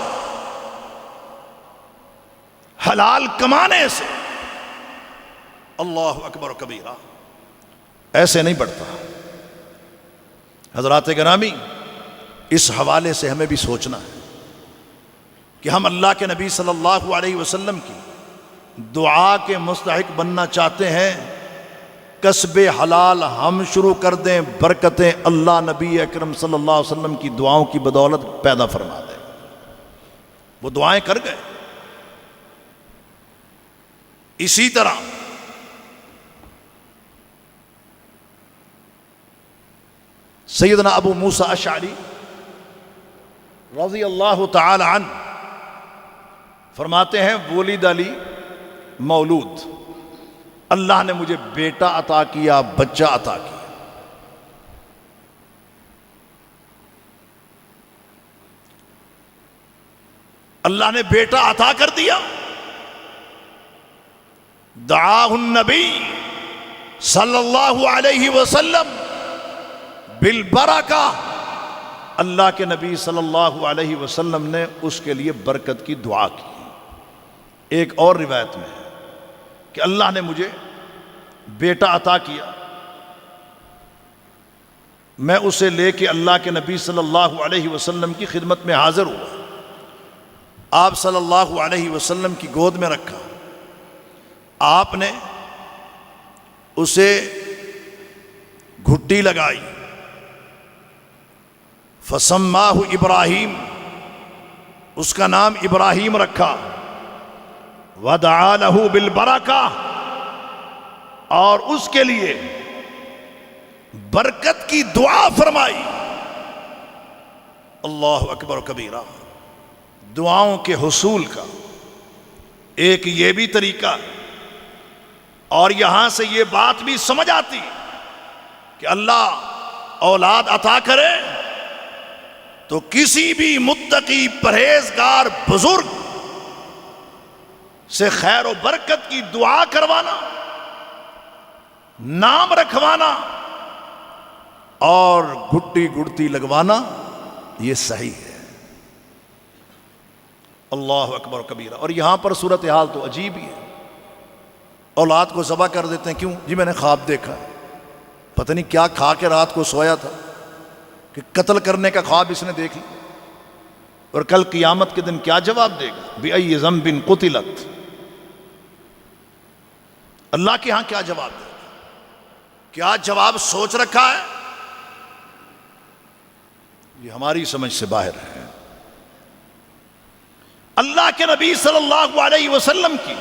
حلال کمانے سے. اللہ اکبر و کبیرہ. ایسے نہیں بڑھتا. حضرات گرامی، اس حوالے سے ہمیں بھی سوچنا ہے کہ ہم اللہ کے نبی صلی اللہ علیہ وسلم کی دعا کے مستحق بننا چاہتے ہیں. کسب حلال ہم شروع کر دیں، برکتیں اللہ نبی اکرم صلی اللہ علیہ وسلم کی دعاؤں کی بدولت پیدا فرما دیں. وہ دعائیں کر گئے. اسی طرح سیدنا ابو موسیٰ اشعری رضی اللہ تعالی عنہ فرماتے ہیں ولد علی مولود، اللہ نے مجھے بیٹا عطا کیا، بچہ عطا کیا. اللہ نے بیٹا عطا کر دیا. دعاہ النبی صلی اللہ علیہ وسلم بالبرکہ، اللہ کے نبی صلی اللہ علیہ وسلم نے اس کے لیے برکت کی دعا کی. ایک اور روایت میں ہے کہ اللہ نے مجھے بیٹا عطا کیا، میں اسے لے کے اللہ کے نبی صلی اللہ علیہ وسلم کی خدمت میں حاضر ہوا. آپ صلی اللہ علیہ وسلم کی گود میں رکھا. آپ نے اسے گھٹی لگائی. فسماہ ابراہیم، اس کا نام ابراہیم رکھا. ودعا لہ بالبرکہ، اور اس کے لیے برکت کی دعا فرمائی. اللہ اکبر کبیرہ. دعاؤں کے حصول کا ایک یہ بھی طریقہ، اور یہاں سے یہ بات بھی سمجھ آتی کہ اللہ اولاد عطا کرے تو کسی بھی متقی پرہیزگار بزرگ سے خیر و برکت کی دعا کروانا نام رکھوانا اور گھٹی گڑتی لگوانا یہ صحیح ہے۔ اللہ اکبر کبیرہ۔ اور یہاں پر صورتحال تو عجیب ہی ہے، اولاد کو ذبح کر دیتے ہیں، کیوں؟ جی میں نے خواب دیکھا، پتہ نہیں کیا کھا کے رات کو سویا تھا کہ قتل کرنے کا خواب اس نے دیکھ لیا، اور کل قیامت کے دن کیا جواب دے گا؟ بِأَيِّ ذَنبٍ قُتِلَتْ، اللہ کے ہاں کیا جواب دے گا؟ کیا جواب سوچ رکھا ہے؟ یہ ہماری سمجھ سے باہر ہے۔ اللہ کے نبی صلی اللہ علیہ وسلم کی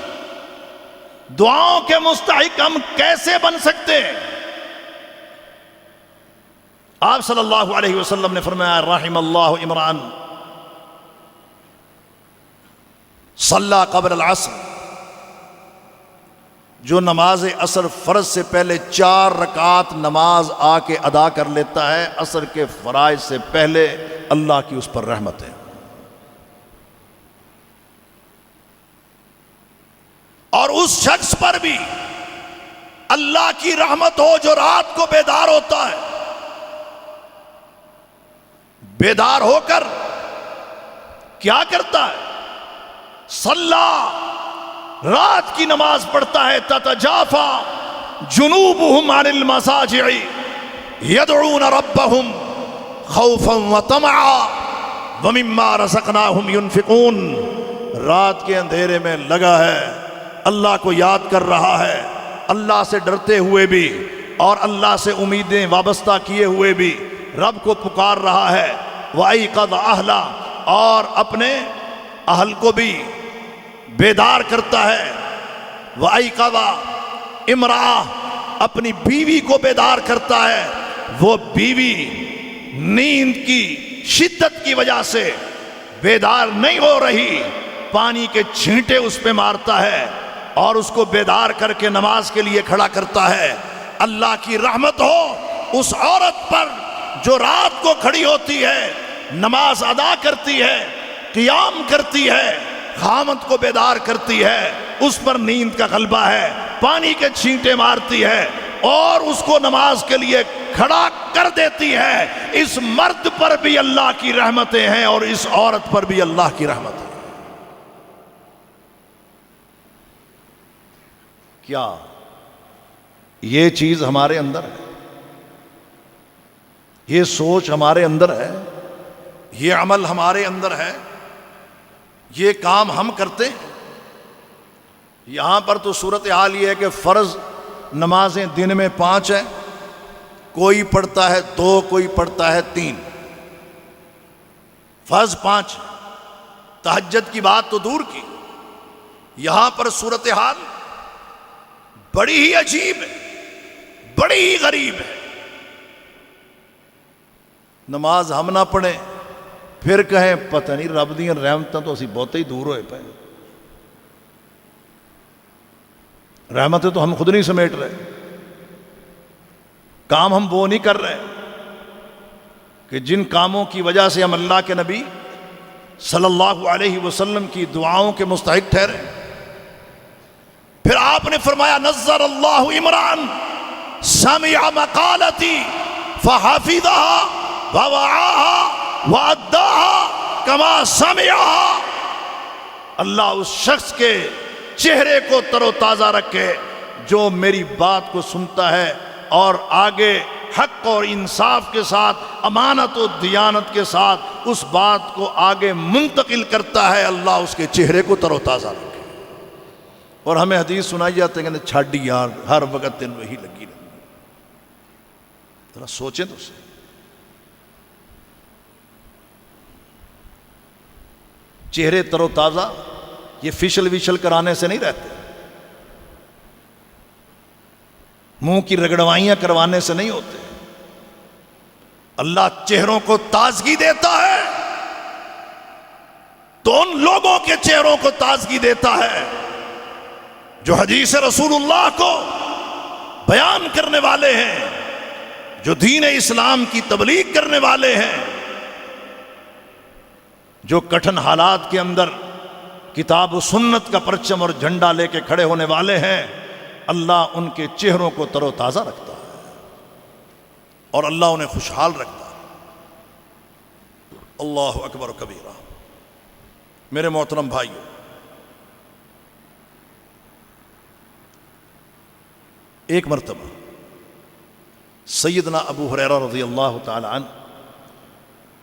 دعاؤں کے مستحق ہم کیسے بن سکتے ہیں؟ آپ صلی اللہ علیہ وسلم نے فرمایا رحم اللہ عمران صلی قبل العصر، جو نماز عصر فرض سے پہلے 4 رکعات نماز آ کے ادا کر لیتا ہے، عصر کے فرائض سے پہلے، اللہ کی اس پر رحمت ہے۔ اور اس شخص پر بھی اللہ کی رحمت ہو جو رات کو بیدار ہوتا ہے، بیدار ہو کر کیا کرتا ہے؟ صلی، رات کی نماز پڑھتا ہے، تتجافا جنوبہم عن المضاجع یدعون ربہم خوفا وطمعا ومما رزقناہم ینفقون، رات کے اندھیرے میں لگا ہے، اللہ کو یاد کر رہا ہے، اللہ سے ڈرتے ہوئے بھی اور اللہ سے امیدیں وابستہ کیے ہوئے بھی رب کو پکار رہا ہے۔ وَأَيْقَظَ أَهْلَهُ، اور اپنے اہل کو بھی بیدار کرتا ہے۔ وَأَيْقَظَ امرأَةَ، اپنی بیوی کو بیدار کرتا ہے، وہ بیوی نیند کی شدت کی وجہ سے بیدار نہیں ہو رہی، پانی کے چھینٹے اس پہ مارتا ہے اور اس کو بیدار کر کے نماز کے لیے کھڑا کرتا ہے۔ اللہ کی رحمت ہو اس عورت پر جو رات کو کھڑی ہوتی ہے، نماز ادا کرتی ہے، قیام کرتی ہے، خامد کو بیدار کرتی ہے، اس پر نیند کا غلبہ ہے، پانی کے چھینٹے مارتی ہے اور اس کو نماز کے لیے کھڑا کر دیتی ہے۔ اس مرد پر بھی اللہ کی رحمتیں ہیں اور اس عورت پر بھی اللہ کی رحمت ہے۔ کیا یہ چیز ہمارے اندر ہے؟ یہ سوچ ہمارے اندر ہے؟ یہ عمل ہمارے اندر ہے؟ یہ کام ہم کرتے ہیں؟ یہاں پر تو صورتحال یہ ہے کہ فرض نمازیں دن میں 5 ہیں، کوئی پڑھتا ہے 2، کوئی پڑھتا ہے 3، فرض 5، تہجد کی بات تو دور کی۔ یہاں پر صورتحال بڑی ہی عجیب ہے، بڑی ہی غریب ہے۔ نماز ہم نہ پڑھیں پھر کہیں پتہ نہیں رب دیاں رحمتاں تو اسی بہت ہی دور ہوئے پے، رحمتیں تو ہم خود نہیں سمیٹ رہے، کام ہم وہ نہیں کر رہے کہ جن کاموں کی وجہ سے ہم اللہ کے نبی صلی اللہ علیہ وسلم کی دعاؤں کے مستحق ٹھہرے۔ پھر آپ نے فرمایا نظر اللہ عمران سمع مقالتی فحفظها ووعاها واداها كما سمعها، اللہ اس شخص کے چہرے کو تر و تازہ رکھے جو میری بات کو سنتا ہے اور آگے حق اور انصاف کے ساتھ، امانت و دیانت کے ساتھ اس بات کو آگے منتقل کرتا ہے، اللہ اس کے چہرے کو تر و تازہ رکھے۔ اور ہمیں حدیث سنائی جاتے ہیں کہ چھاڑی یار ہر وقت تین وہی لگی رہی، ذرا سوچیں تو صحیح۔ چہرے تر و تازہ یہ فیشل ویشل کرانے سے نہیں رہتے، منہ کی رگڑوائیاں کروانے سے نہیں ہوتے۔ اللہ چہروں کو تازگی دیتا ہے تو ان لوگوں کے چہروں کو تازگی دیتا ہے جو حدیث رسول اللہ کو بیان کرنے والے ہیں، جو دین اسلام کی تبلیغ کرنے والے ہیں، جو کٹھن حالات کے اندر کتاب و سنت کا پرچم اور جھنڈا لے کے کھڑے ہونے والے ہیں۔ اللہ ان کے چہروں کو تر و تازہ رکھتا ہے اور اللہ انہیں خوشحال رکھتا ہے۔ اللہ اکبر و کبیرہ۔ میرے محترم بھائیو، ایک مرتبہ سیدنا ابو ہریرہ رضی اللہ تعالی عنہ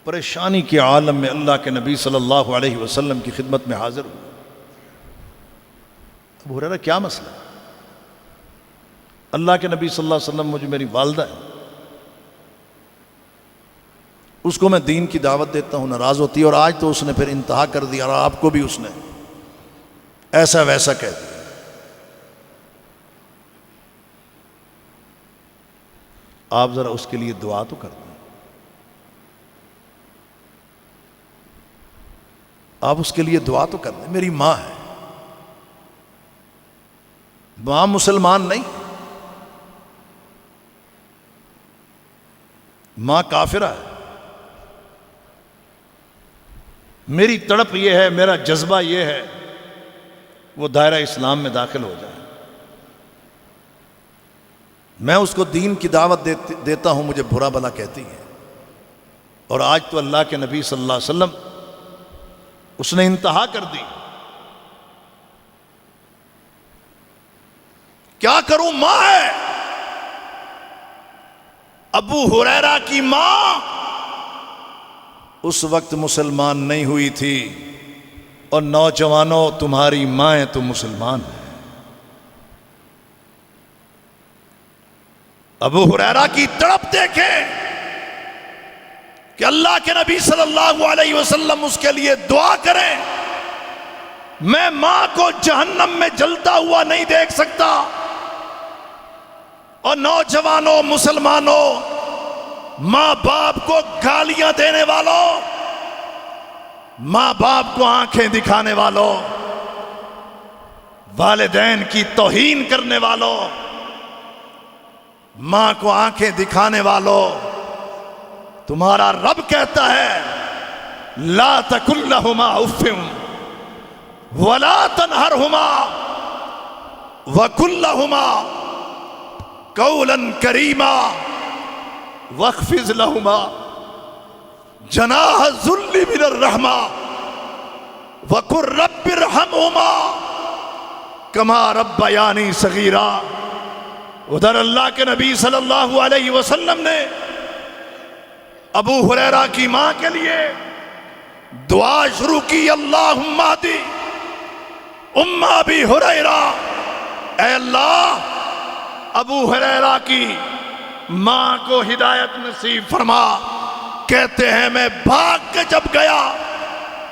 پریشانی کے عالم میں اللہ کے نبی صلی اللہ علیہ وسلم کی خدمت میں حاضر ہوئے۔ ابو ہریرہ کیا مسئلہ ہے؟ اللہ کے نبی صلی اللہ علیہ وسلم، مجھے میری والدہ ہے، اس کو میں دین کی دعوت دیتا ہوں، ناراض ہوتی ہے، اور آج تو اس نے پھر انتہا کر دیا اور آپ کو بھی اس نے ایسا ویسا کہہ دیا۔ آپ ذرا اس کے لیے دعا تو کر دیں۔ آپ اس کے لیے دعا تو کر دیں۔ میری ماں ہے، ماں مسلمان نہیں، ماں کافرہ ہے۔ میری تڑپ یہ ہے، میرا جذبہ یہ ہے، وہ دائرہ اسلام میں داخل ہو جائے۔ میں اس کو دین کی دعوت دیتا ہوں، مجھے برا بھلا کہتی ہے، اور آج تو اللہ کے نبی صلی اللہ علیہ وسلم اس نے انتہا کر دی۔ کیا کروں؟ ماں ہے، ابو ہریرہ کی ماں اس وقت مسلمان نہیں ہوئی تھی، اور نوجوانوں تمہاری مائیں تو مسلمان ہیں۔ ابو ہریرہ کی تڑپ دیکھیں کہ اللہ کے نبی صلی اللہ علیہ وسلم اس کے لیے دعا کریں۔ میں ماں کو جہنم میں جلتا ہوا نہیں دیکھ سکتا، اور نوجوانوں، مسلمانوں، ماں باپ کو گالیاں دینے والوں، ماں باپ کو آنکھیں دکھانے والوں، والدین کی توہین کرنے والوں، ماں کو آنکھیں دکھانے والوں، تمہارا رب کہتا ہے لا تقل لہما اف ولا تنہرہما وقل لہما قولا کریما واخفض لہما جناح الذل من الرحمہ وقل رب ارحمہما کما ربیانی صغیرا۔ ادھر اللہ کے نبی صلی اللہ علیہ وسلم نے ابو ہریرہ کی ماں کے لیے دعا شروع کی، اللہم اہدی ام ابی ہریرہ، اے اللہ ابو ہریرہ کی ماں کو ہدایت نصیب فرما۔ کہتے ہیں میں بھاگ کے جب گیا،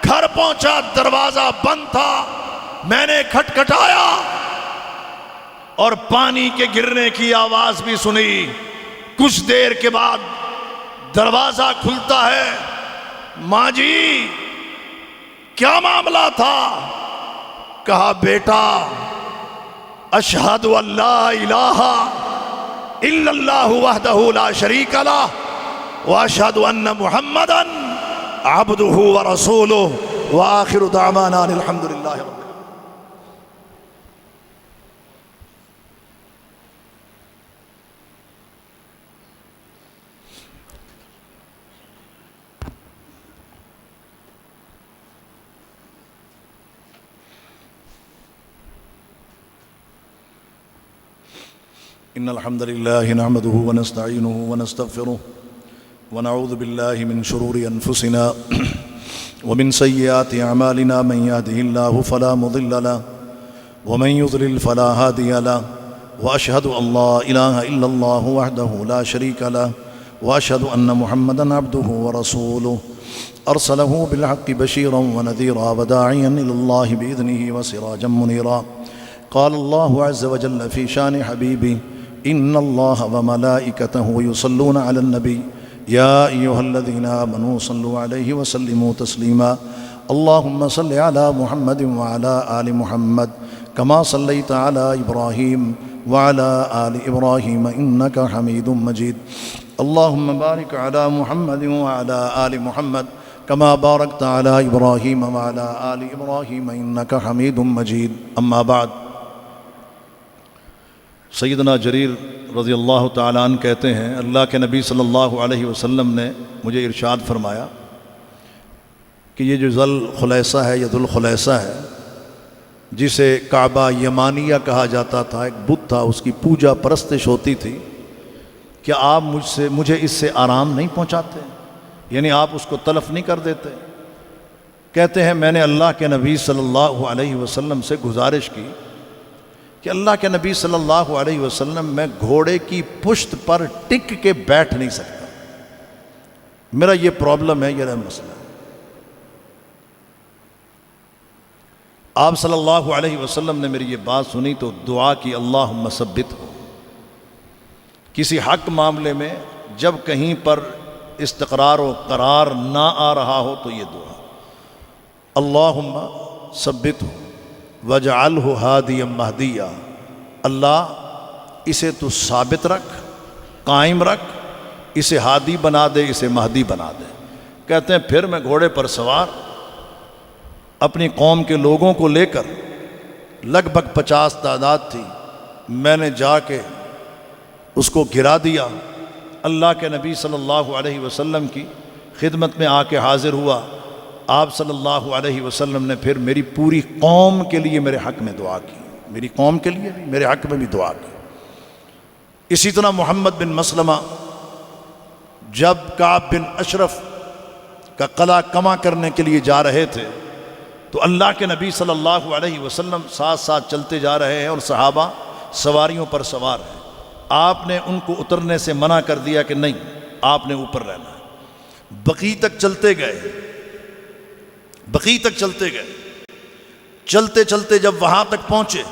گھر پہنچا، دروازہ بند تھا، میں نے کھٹکھٹایا اور پانی کے گرنے کی آواز بھی سنی۔ کچھ دیر کے بعد دروازہ کھلتا ہے۔ ماں جی کیا معاملہ تھا؟ کہا بیٹا اشہد ان لا الہ الا اللہ وحدہ لا شریک لہ واشہد ان محمدا عبدہ ورسولہ وآخر دعوانا الحمدللہ رب العالمین۔ إن الحمد لله نحمده ونستعينه ونستغفره ونعوذ بالله من شرور أنفسنا ومن سيئات أعمالنا، من يهده الله فلا مضل له ومن يضلل فلا هادي له، وأشهد أن لا إله إلا الله وحده لا شريك له، وأشهد أن محمدا عبده ورسوله أرسله بالحق بشيرا ونذيرا وداعيا إلى الله بإذنه وسراجا منيرا۔ قال الله عز وجل في شان حبيبه إن الله وملائكته يصلون على النبي يا أيها الذين آمنوا صلوا عليه وسلموا تسليما۔ اللهم صل على محمد وعلى آل محمد كما صليت على إبراهيم وعلى آل إبراهيم إنك حميد مجيد۔ اللهم بارك على محمد وعلى آل محمد كما باركت على إبراهيم وعلى آل إبراهيم إنك حميد مجيد۔ أما بعد، سیدنا جریر رضی اللہ تعالیٰ عنہ کہتے ہیں اللہ کے نبی صلی اللہ علیہ وسلم نے مجھے ارشاد فرمایا کہ یہ جو ذل خلیصہ ہے یا ذو الخلیصہ ہے جسے کعبہ یمانیہ کہا جاتا تھا، ایک بت تھا، اس کی پوجا پرستش ہوتی تھی، کیا آپ مجھے اس سے آرام نہیں پہنچاتے؟ یعنی آپ اس کو تلف نہیں کر دیتے؟ کہتے ہیں میں نے اللہ کے نبی صلی اللہ علیہ وسلم سے گزارش کی کہ اللہ کے نبی صلی اللہ علیہ وسلم میں گھوڑے کی پشت پر ٹک کے بیٹھ نہیں سکتا، میرا یہ پرابلم ہے، یہ مسئلہ ہے۔ آپ صلی اللہ علیہ وسلم نے میری یہ بات سنی تو دعا کی اللہم ثبت ہو۔ کسی حق معاملے میں جب کہیں پر استقرار و قرار نہ آ رہا ہو تو یہ دعا اللہم ثبت ہو وجعلہ ہادیا مہدیا، اللہ اسے تو ثابت رکھ، قائم رکھ، اسے ہادی بنا دے، اسے مہدی بنا دے۔ کہتے ہیں پھر میں گھوڑے پر سوار اپنی قوم کے لوگوں کو لے کر، لگ بھگ 50 تعداد تھی، میں نے جا کے اس کو گرا دیا، اللہ کے نبی صلی اللہ علیہ وسلم کی خدمت میں آ کے حاضر ہوا۔ آپ صلی اللہ علیہ وسلم نے پھر میری پوری قوم کے لیے میرے حق میں دعا کی، میری قوم کے لیے بھی، میرے حق میں بھی دعا کی۔ اسی طرح محمد بن مسلمہ جب کعب بن اشرف کا قلعہ کما کرنے کے لیے جا رہے تھے تو اللہ کے نبی صلی اللہ علیہ وسلم ساتھ ساتھ چلتے جا رہے ہیں اور صحابہ سواریوں پر سوار ہیں۔ آپ نے ان کو اترنے سے منع کر دیا کہ نہیں، آپ نے اوپر رہنا ہے۔ بقیع تک چلتے گئے، بقیع تک چلتے گئے، چلتے چلتے جب وہاں تک پہنچے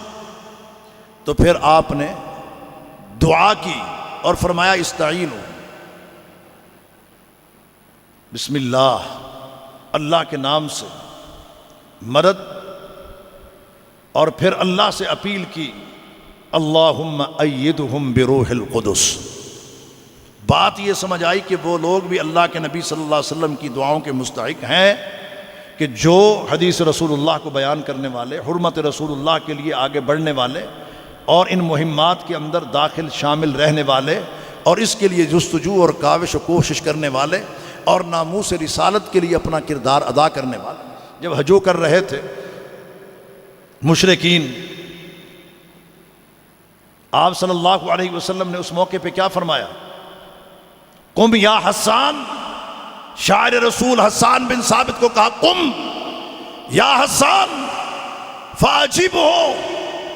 تو پھر آپ نے دعا کی اور فرمایا استعینوا بسم اللہ، اللہ کے نام سے مدد، اور پھر اللہ سے اپیل کی اللہم ایدہم بروح القدس۔ بات یہ سمجھ آئی کہ وہ لوگ بھی اللہ کے نبی صلی اللہ علیہ وسلم کی دعاؤں کے مستحق ہیں کہ جو حدیث رسول اللہ کو بیان کرنے والے، حرمت رسول اللہ کے لیے آگے بڑھنے والے اور ان مہمات کے اندر داخل شامل رہنے والے اور اس کے لیے جستجو اور کاوش و کوشش کرنے والے اور ناموس رسالت کے لیے اپنا کردار ادا کرنے والے جب ہجو کر رہے تھے، مشرکین، آپ صلی اللہ علیہ وسلم نے اس موقع پہ کیا فرمایا؟ قم یا حسان، شاعر رسول حسان بن ثابت کو کہا قم یا حسان فاجب ہو،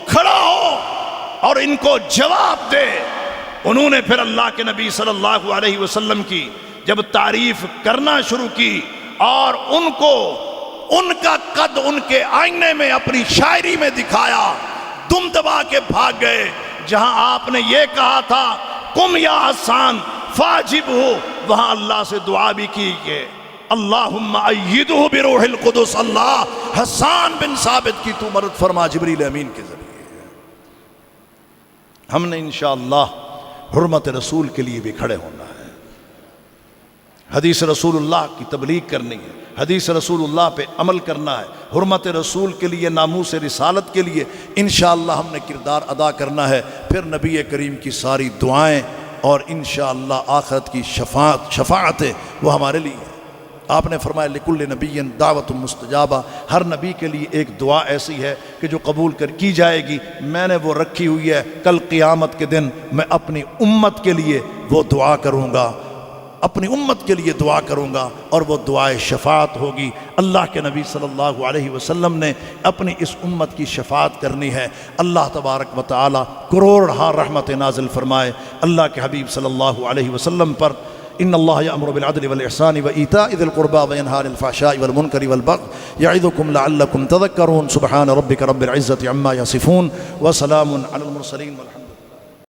کھڑا ہو اور ان کو جواب دے۔ انہوں نے پھر اللہ کے نبی صلی اللہ علیہ وسلم کی جب تعریف کرنا شروع کی اور ان کو ان کا قد ان کے آئینے میں اپنی شاعری میں دکھایا، دم دبا کے بھاگ گئے۔ جہاں آپ نے یہ کہا تھا قم یا حسان فاجب ہو، وہاں اللہ سے دعا بھی کی کہ اللہم ایدہ بروح القدس، اللہ حسان بن ثابت کی تو مدد فرما جبریل امین کے ذریعے۔ ہم نے انشاءاللہ حرمت رسول کے لیے بھی کھڑے ہونا ہے، حدیث رسول اللہ کی تبلیغ کرنی ہے، حدیث رسول اللہ پہ عمل کرنا ہے، حرمت رسول کے لیے، ناموس رسالت کے لیے انشاءاللہ ہم نے کردار ادا کرنا ہے۔ پھر نبی کریم کی ساری دعائیں اور انشاءاللہ آخرت کی شفاعتیں وہ ہمارے لیے ہیں۔ آپ نے فرمایا لکل نبی دعوت مستجابہ، ہر نبی کے لیے ایک دعا ایسی ہے کہ جو قبول کی جائے گی۔ میں نے وہ رکھی ہوئی ہے، کل قیامت کے دن میں اپنی امت کے لیے وہ دعا کروں گا، اپنی امت کے لیے دعا کروں گا اور وہ دعائے شفاعت ہوگی۔ اللہ کے نبی صلی اللہ علیہ وسلم نے اپنی اس امت کی شفاعت کرنی ہے۔ اللہ تبارک و تعالی کروڑ رحمت نازل فرمائے اللہ کے حبیب صلی اللہ علیہ وسلم پر۔ ان اللہ یأمر بالعدل والإحسان وإیتاء ذی القربى وینہی عن الفحشاء والمنکر والبغی یعظکم لعلکم تذکرون۔ سبحان ربک رب العزة عما یصفون وسلام علی المرسلین والحمد